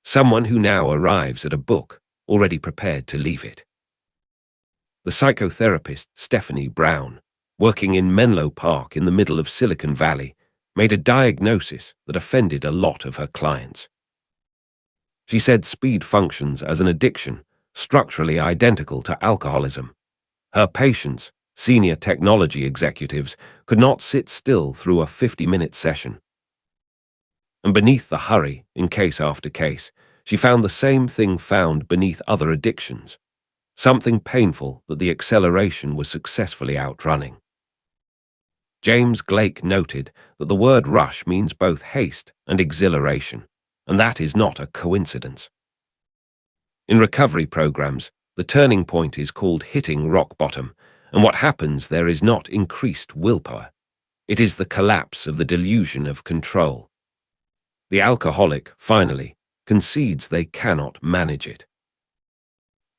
A: someone who now arrives at a book already prepared to leave it. The psychotherapist Stephanie Brown, working in Menlo Park in the middle of Silicon Valley, made a diagnosis that offended a lot of her clients. She said speed functions as an addiction, structurally identical to alcoholism. Her patients, senior technology executives, could not sit still through a 50-minute session. And beneath the hurry, in case after case, she found the same thing found beneath other addictions, something painful that the acceleration was successfully outrunning. James Blake noted that the word rush means both haste and exhilaration, and that is not a coincidence. In recovery programs, the turning point is called hitting rock bottom, and what happens there is not increased willpower. It is the collapse of the delusion of control. The alcoholic, finally, concedes they cannot manage it.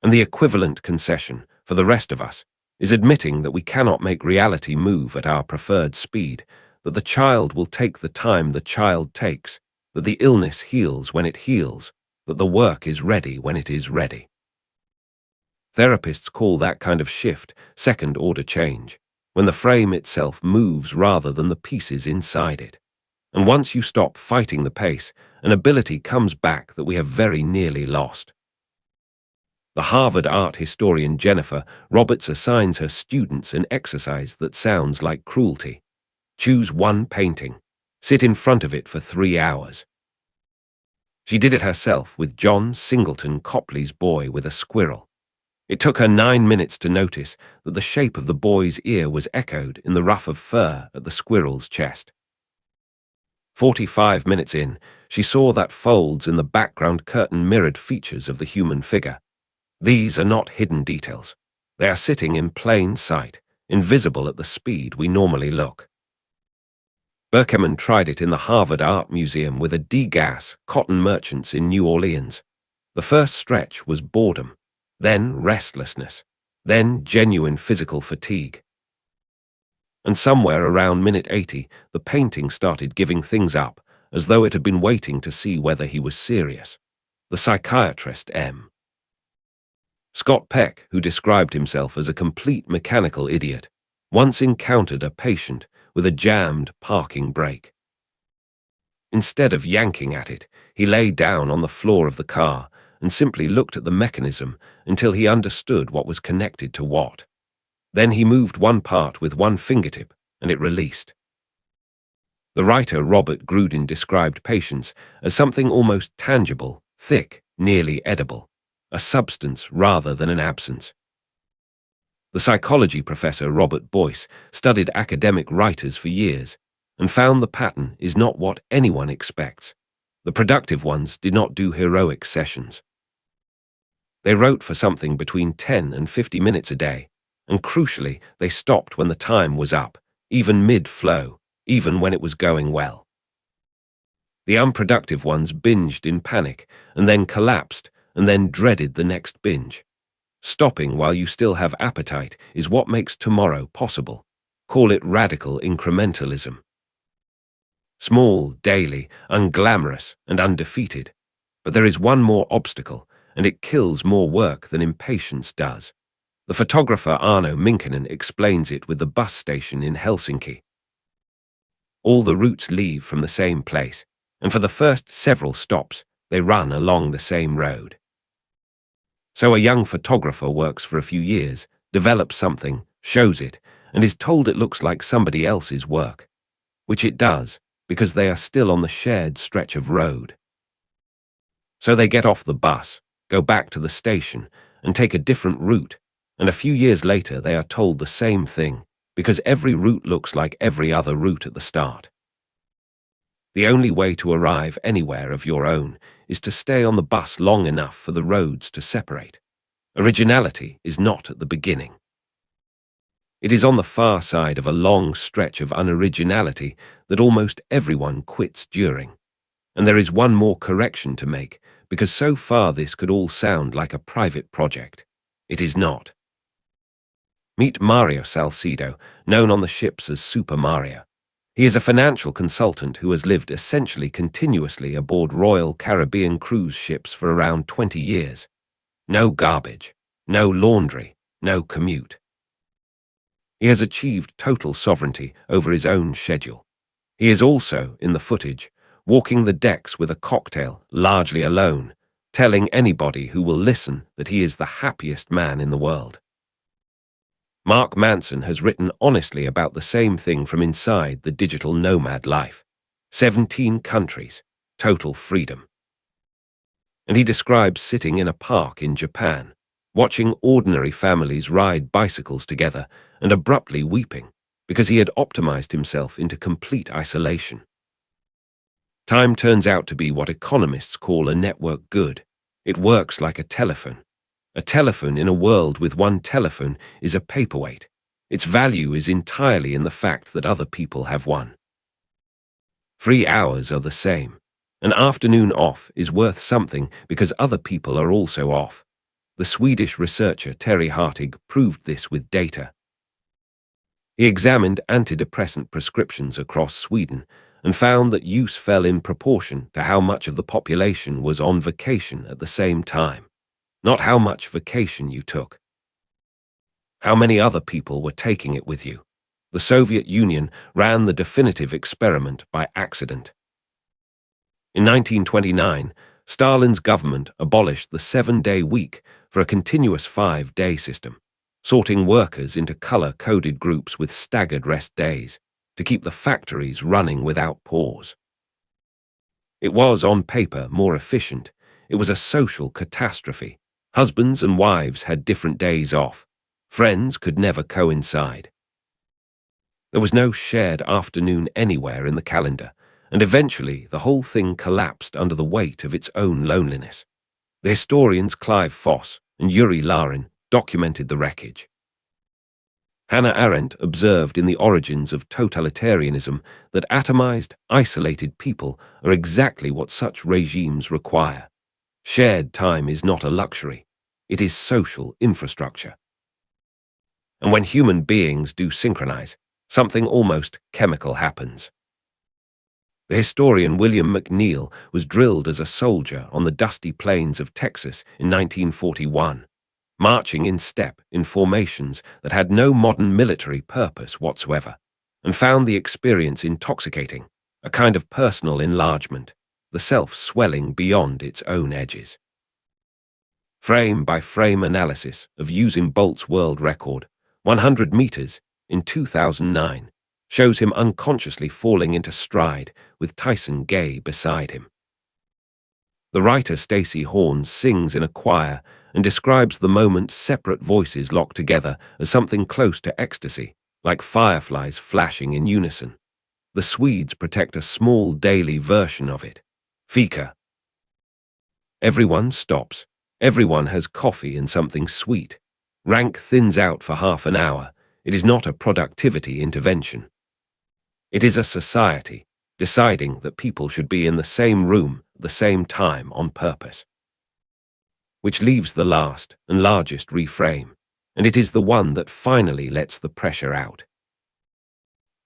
A: And the equivalent concession, for the rest of us, is admitting that we cannot make reality move at our preferred speed, that the child will take the time the child takes, that the illness heals when it heals, that the work is ready when it is ready. Therapists call that kind of shift second-order change, when the frame itself moves rather than the pieces inside it. And once you stop fighting the pace, an ability comes back that we have very nearly lost. The Harvard art historian Jennifer Roberts assigns her students an exercise that sounds like cruelty. Choose one painting. Sit in front of it for 3 hours. She did it herself with John Singleton Copley's Boy with a Squirrel. It took her 9 minutes to notice that the shape of the boy's ear was echoed in the ruff of fur at the squirrel's chest. 45 minutes in, she saw that folds in the background curtain mirrored features of the human figure. These are not hidden details. They are sitting in plain sight, invisible at the speed we normally look. Burkeman tried it in the Harvard Art Museum with a Degas cotton merchants in New Orleans. The first stretch was boredom, then restlessness, then genuine physical fatigue. And somewhere around minute 80, the painting started giving things up, as though it had been waiting to see whether he was serious. The psychiatrist M. Scott Peck, who described himself as a complete mechanical idiot, once encountered a patient with a jammed parking brake. Instead of yanking at it, he lay down on the floor of the car and simply looked at the mechanism until he understood what was connected to what. Then he moved one part with one fingertip, and it released. The writer Robert Grudin described patience as something almost tangible, thick, nearly edible, a substance rather than an absence. The psychology professor Robert Boyce studied academic writers for years. and found the pattern is not what anyone expects. The productive ones did not do heroic sessions. They wrote for something between 10 and 50 minutes a day, and crucially, they stopped when the time was up, even mid-flow, even when it was going well. The unproductive ones binged in panic, and then collapsed, and then dreaded the next binge. Stopping while you still have appetite is what makes tomorrow possible. Call it radical incrementalism. Small, daily, unglamorous, and undefeated. But there is one more obstacle, and it kills more work than impatience does. The photographer Arno Minkinen explains it with the bus station in Helsinki. All the routes leave from the same place, and for the first several stops, they run along the same road. So a young photographer works for a few years, develops something, shows it, and is told it looks like somebody else's work, which it does, because they are still on the shared stretch of road. So they get off the bus, go back to the station, and take a different route, and a few years later they are told the same thing, because every route looks like every other route at the start. The only way to arrive anywhere of your own is to stay on the bus long enough for the roads to separate. Originality is not at the beginning. It is on the far side of a long stretch of unoriginality that almost everyone quits during. And there is one more correction to make, because so far this could all sound like a private project. It is not. Meet Mario Salcedo, known on the ships as Super Mario. He is a financial consultant who has lived essentially continuously aboard Royal Caribbean cruise ships for around 20 years. No garbage, no laundry, no commute. He has achieved total sovereignty over his own schedule. He is also, in the footage, walking the decks with a cocktail, largely alone, telling anybody who will listen that he is the happiest man in the world. Mark Manson has written honestly about the same thing from inside the digital nomad life. 17 countries, total freedom. And he describes sitting in a park in Japan, watching ordinary families ride bicycles together and abruptly weeping because he had optimized himself into complete isolation. Time turns out to be what economists call a network good. It works like a telephone. A telephone in a world with one telephone is a paperweight. Its value is entirely in the fact that other people have one. Free hours are the same. An afternoon off is worth something because other people are also off. The Swedish researcher Terry Hartig proved this with data. He examined antidepressant prescriptions across Sweden and found that use fell in proportion to how much of the population was on vacation at the same time. Not how much vacation you took. How many other people were taking it with you. The Soviet Union ran the definitive experiment by accident. In 1929, Stalin's government abolished the 7-day week for a continuous 5-day system, sorting workers into color-coded groups with staggered rest days to keep the factories running without pause. It was, on paper, more efficient. It was a social catastrophe. Husbands and wives had different days off. Friends could never coincide. There was no shared afternoon anywhere in the calendar, and eventually the whole thing collapsed under the weight of its own loneliness. The historians Clive Foss and Yuri Larin documented the wreckage. Hannah Arendt observed in The Origins of Totalitarianism that atomized, isolated people are exactly what such regimes require. Shared time is not a luxury. It is social infrastructure. And when human beings do synchronize, something almost chemical happens. The historian William McNeill was drilled as a soldier on the dusty plains of Texas in 1941, marching in step in formations that had no modern military purpose whatsoever, and found the experience intoxicating, a kind of personal enlargement, the self swelling beyond its own edges. Frame-by-frame analysis of Usain Bolt's world record, 100 meters, in 2009, shows him unconsciously falling into stride with Tyson Gay beside him. The writer Stacey Horns sings in a choir and describes the moment separate voices locked together as something close to ecstasy, like fireflies flashing in unison. The Swedes protect a small daily version of it. Fika. Everyone stops. Everyone has coffee and something sweet. Rank thins out for half an hour. It is not a productivity intervention. It is a society deciding that people should be in the same room at the same time on purpose. Which leaves the last and largest reframe, and it is the one that finally lets the pressure out.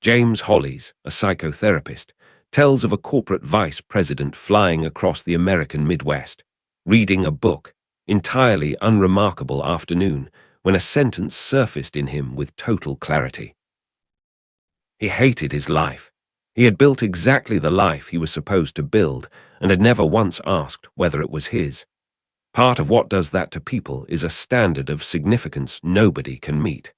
A: James Hollies, a psychotherapist, tells of a corporate vice president flying across the American Midwest, reading a book, entirely unremarkable afternoon, when a sentence surfaced in him with total clarity. He hated his life. He had built exactly the life he was supposed to build and had never once asked whether it was his. Part of what does that to people is a standard of significance nobody can meet.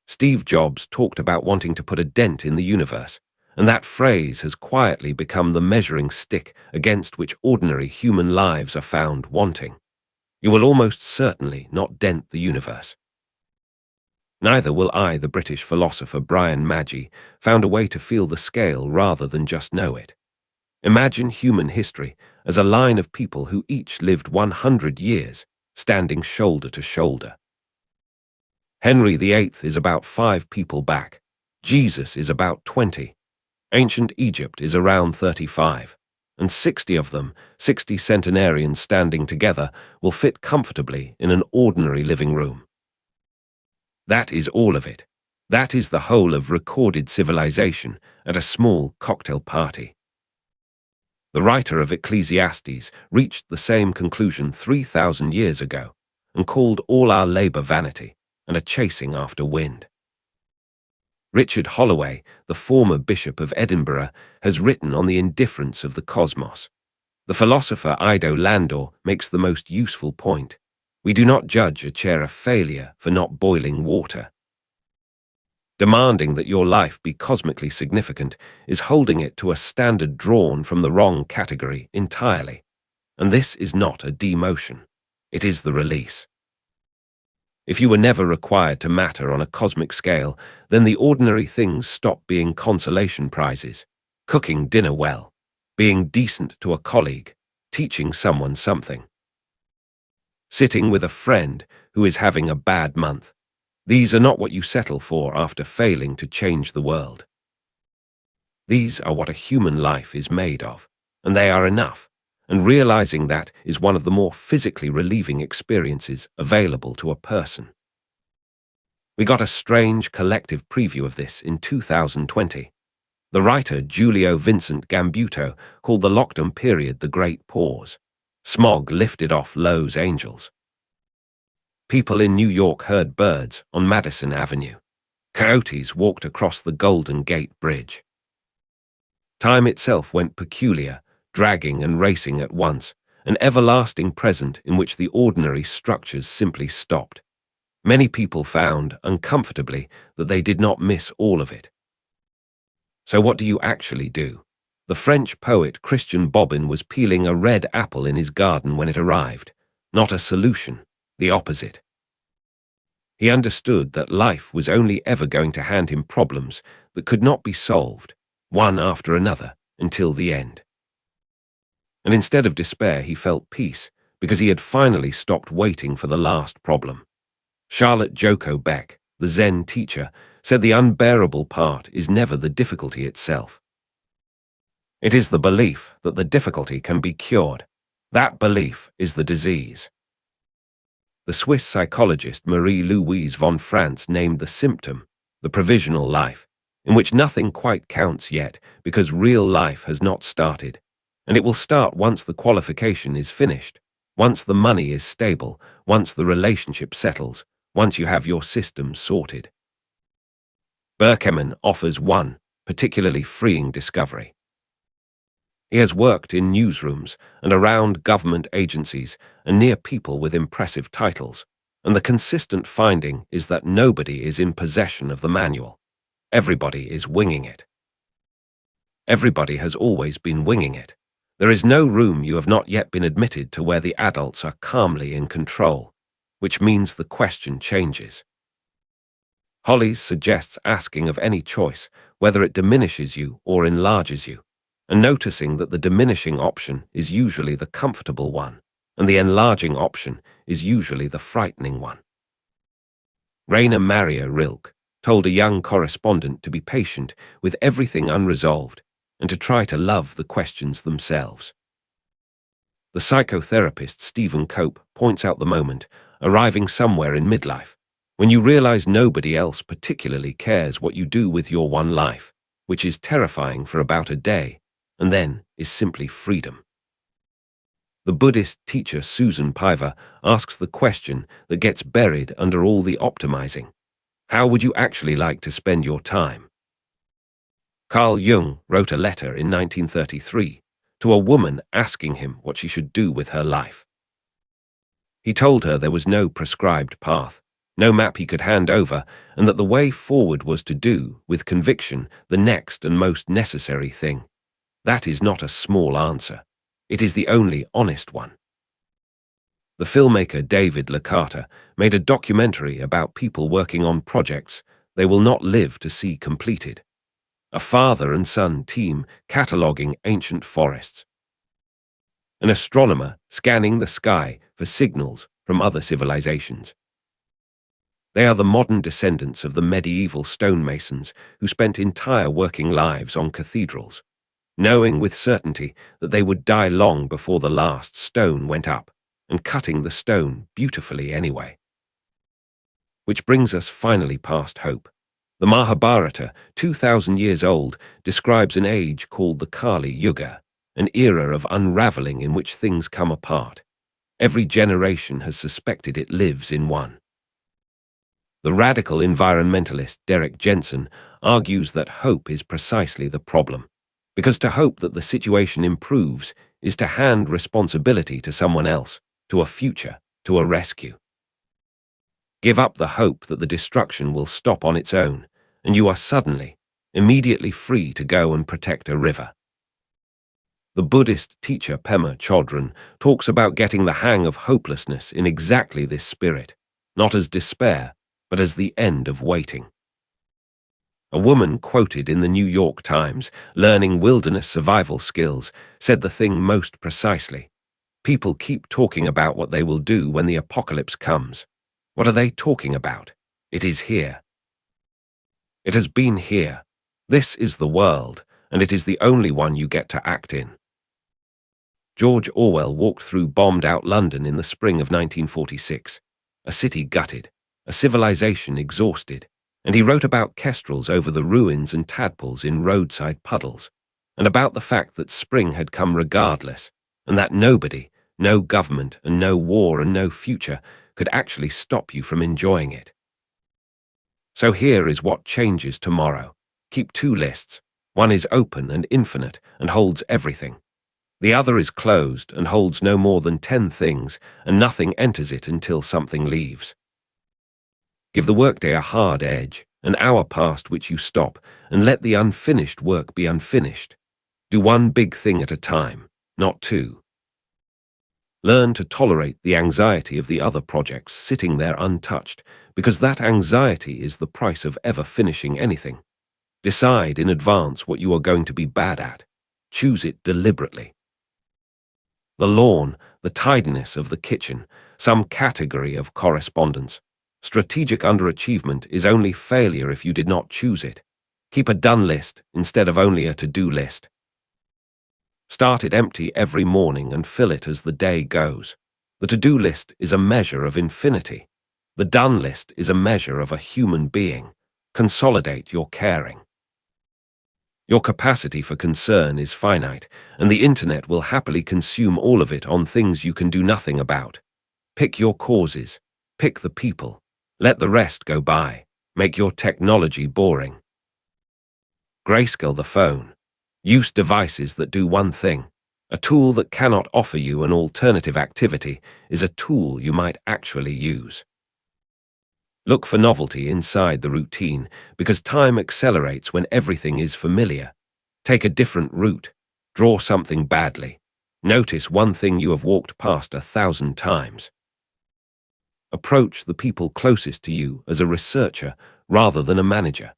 A: Steve Jobs talked about wanting to put a dent in the universe, and that phrase has quietly become the measuring stick against which ordinary human lives are found wanting. You will almost certainly not dent the universe. Neither will I. The British philosopher Brian Magee found a way to feel the scale rather than just know it. Imagine human history as a line of people who each lived 100 years, standing shoulder to shoulder. Henry VIII is about 5 people back. Jesus is about 20. Ancient Egypt is around 35. And 60 of them, 60 centenarians standing together, will fit comfortably in an ordinary living room. That is all of it. That is the whole of recorded civilization at a small cocktail party. The writer of Ecclesiastes reached the same conclusion 3,000 years ago and called all our labor vanity and a chasing after wind. Richard Holloway, the former Bishop of Edinburgh, has written on the indifference of the cosmos. The philosopher Ido Landor makes the most useful point. We do not judge a chair a failure for not boiling water. Demanding that your life be cosmically significant is holding it to a standard drawn from the wrong category entirely. And this is not a demotion. It is the release. If you were never required to matter on a cosmic scale, then the ordinary things stop being consolation prizes. Cooking dinner well, being decent to a colleague, teaching someone something. Sitting with a friend who is having a bad month. These are not what you settle for after failing to change the world. These are what a human life is made of, and they are enough, and realizing that is one of the more physically relieving experiences available to a person. We got a strange collective preview of this in 2020. The writer Giulio Vincent Gambuto called the lockdown period the Great Pause. Smog lifted off Lowe's angels. People in New York heard birds on Madison Avenue. Coyotes walked across the Golden Gate Bridge. Time itself went peculiar, dragging and racing at once, an everlasting present in which the ordinary structures simply stopped. Many people found, uncomfortably, that they did not miss all of it. So what do you actually do? The French poet Christian Bobin was peeling a red apple in his garden when it arrived. Not a solution, the opposite. He understood that life was only ever going to hand him problems that could not be solved, one after another, until the end. And instead of despair, he felt peace, because he had finally stopped waiting for the last problem. Charlotte Joko Beck, the Zen teacher, said the unbearable part is never the difficulty itself. It is the belief that the difficulty can be cured. That belief is the disease. The Swiss psychologist Marie-Louise von Franz named the symptom the provisional life, in which nothing quite counts yet because real life has not started, and it will start once the qualification is finished, once the money is stable, once the relationship settles, once you have your system sorted. Burkeman offers one particularly freeing discovery. He has worked in newsrooms and around government agencies and near people with impressive titles, and the consistent finding is that nobody is in possession of the manual. Everybody is winging it. Everybody has always been winging it. There is no room you have not yet been admitted to where the adults are calmly in control, which means the question changes. Holly's suggests asking of any choice whether it diminishes you or enlarges you, and noticing that the diminishing option is usually the comfortable one, and the enlarging option is usually the frightening one. Rainer Maria Rilke told a young correspondent to be patient with everything unresolved and to try to love the questions themselves. The psychotherapist Stephen Cope points out the moment, arriving somewhere in midlife, when you realize nobody else particularly cares what you do with your one life, which is terrifying for about a day, and then is simply freedom. The Buddhist teacher Susan Piver asks the question that gets buried under all the optimizing. How would you actually like to spend your time? Carl Jung wrote a letter in 1933 to a woman asking him what she should do with her life. He told her there was no prescribed path, no map he could hand over, and that the way forward was to do, with conviction, the next and most necessary thing. That is not a small answer. It is the only honest one. The filmmaker David Licata made a documentary about people working on projects they will not live to see completed. A father and son team cataloguing ancient forests. An astronomer scanning the sky for signals from other civilizations. They are the modern descendants of the medieval stonemasons who spent entire working lives on cathedrals, knowing with certainty that they would die long before the last stone went up, and cutting the stone beautifully anyway. Which brings us finally past hope. The Mahabharata, 2,000 years old, describes an age called the Kali Yuga, an era of unraveling in which things come apart. Every generation has suspected it lives in one. The radical environmentalist Derek Jensen argues that hope is precisely the problem, because to hope that the situation improves is to hand responsibility to someone else, to a future, to a rescue. Give up the hope that the destruction will stop on its own, and you are suddenly, immediately free to go and protect a river. The Buddhist teacher Pema Chodron talks about getting the hang of hopelessness in exactly this spirit, not as despair, but as the end of waiting. A woman quoted in the New York Times, learning wilderness survival skills, said the thing most precisely. People keep talking about what they will do when the apocalypse comes. What are they talking about? It is here. It has been here. This is the world, and it is the only one you get to act in. George Orwell walked through bombed-out London in the spring of 1946, a city gutted, a civilization exhausted, and he wrote about kestrels over the ruins and tadpoles in roadside puddles, and about the fact that spring had come regardless, and that nobody, no government and no war and no future could actually stop you from enjoying it. So here is what changes tomorrow. Keep two lists. One is open and infinite and holds everything. The other is closed and holds no more than 10 things, and nothing enters it until something leaves. Give the workday a hard edge, an hour past which you stop, and let the unfinished work be unfinished. Do one big thing at a time, not two. Learn to tolerate the anxiety of the other projects sitting there untouched, because that anxiety is the price of ever finishing anything. Decide in advance what you are going to be bad at. Choose it deliberately. The lawn, the tidiness of the kitchen, some category of correspondence. Strategic underachievement is only failure if you did not choose it. Keep a done list instead of only a to-do list. Start it empty every morning and fill it as the day goes. The to-do list is a measure of infinity. The done list is a measure of a human being. Consolidate your caring. Your capacity for concern is finite, and the internet will happily consume all of it on things you can do nothing about. Pick your causes. Pick the people. Let the rest go by. Make your technology boring. Grayscale the phone. Use devices that do one thing. A tool that cannot offer you an alternative activity is a tool you might actually use. Look for novelty inside the routine, because time accelerates when everything is familiar. Take a different route. Draw something badly. Notice one thing you have walked past 1,000 times. Approach the people closest to you as a researcher rather than a manager.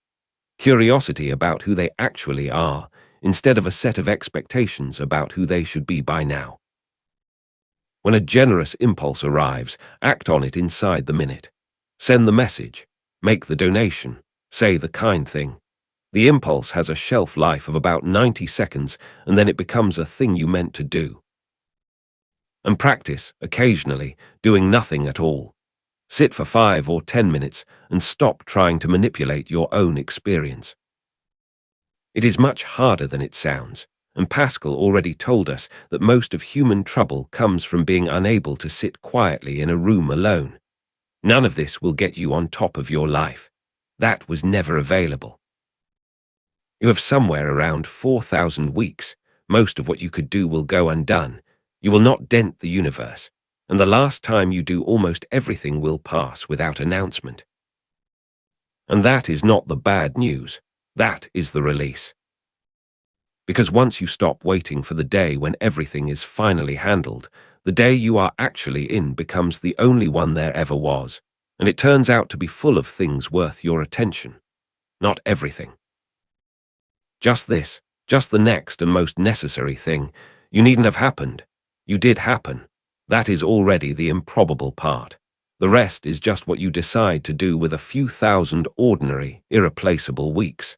A: Curiosity about who they actually are, instead of a set of expectations about who they should be by now. When a generous impulse arrives, act on it inside the minute. Send the message, make the donation, say the kind thing. The impulse has a shelf life of about 90 seconds, and then it becomes a thing you meant to do. And practice, occasionally, doing nothing at all. Sit for 5 or 10 minutes and stop trying to manipulate your own experience. It is much harder than it sounds, and Pascal already told us that most of human trouble comes from being unable to sit quietly in a room alone. None of this will get you on top of your life. That was never available. You have somewhere around 4,000 weeks. Most of what you could do will go undone. You will not dent the universe, and the last time you do almost everything will pass without announcement. And that is not the bad news. That is the release. Because once you stop waiting for the day when everything is finally handled, the day you are actually in becomes the only one there ever was, and it turns out to be full of things worth your attention. Not everything. Just this, just the next and most necessary thing. You needn't have happened. You did happen. That is already the improbable part. The rest is just what you decide to do with a few thousand ordinary, irreplaceable weeks.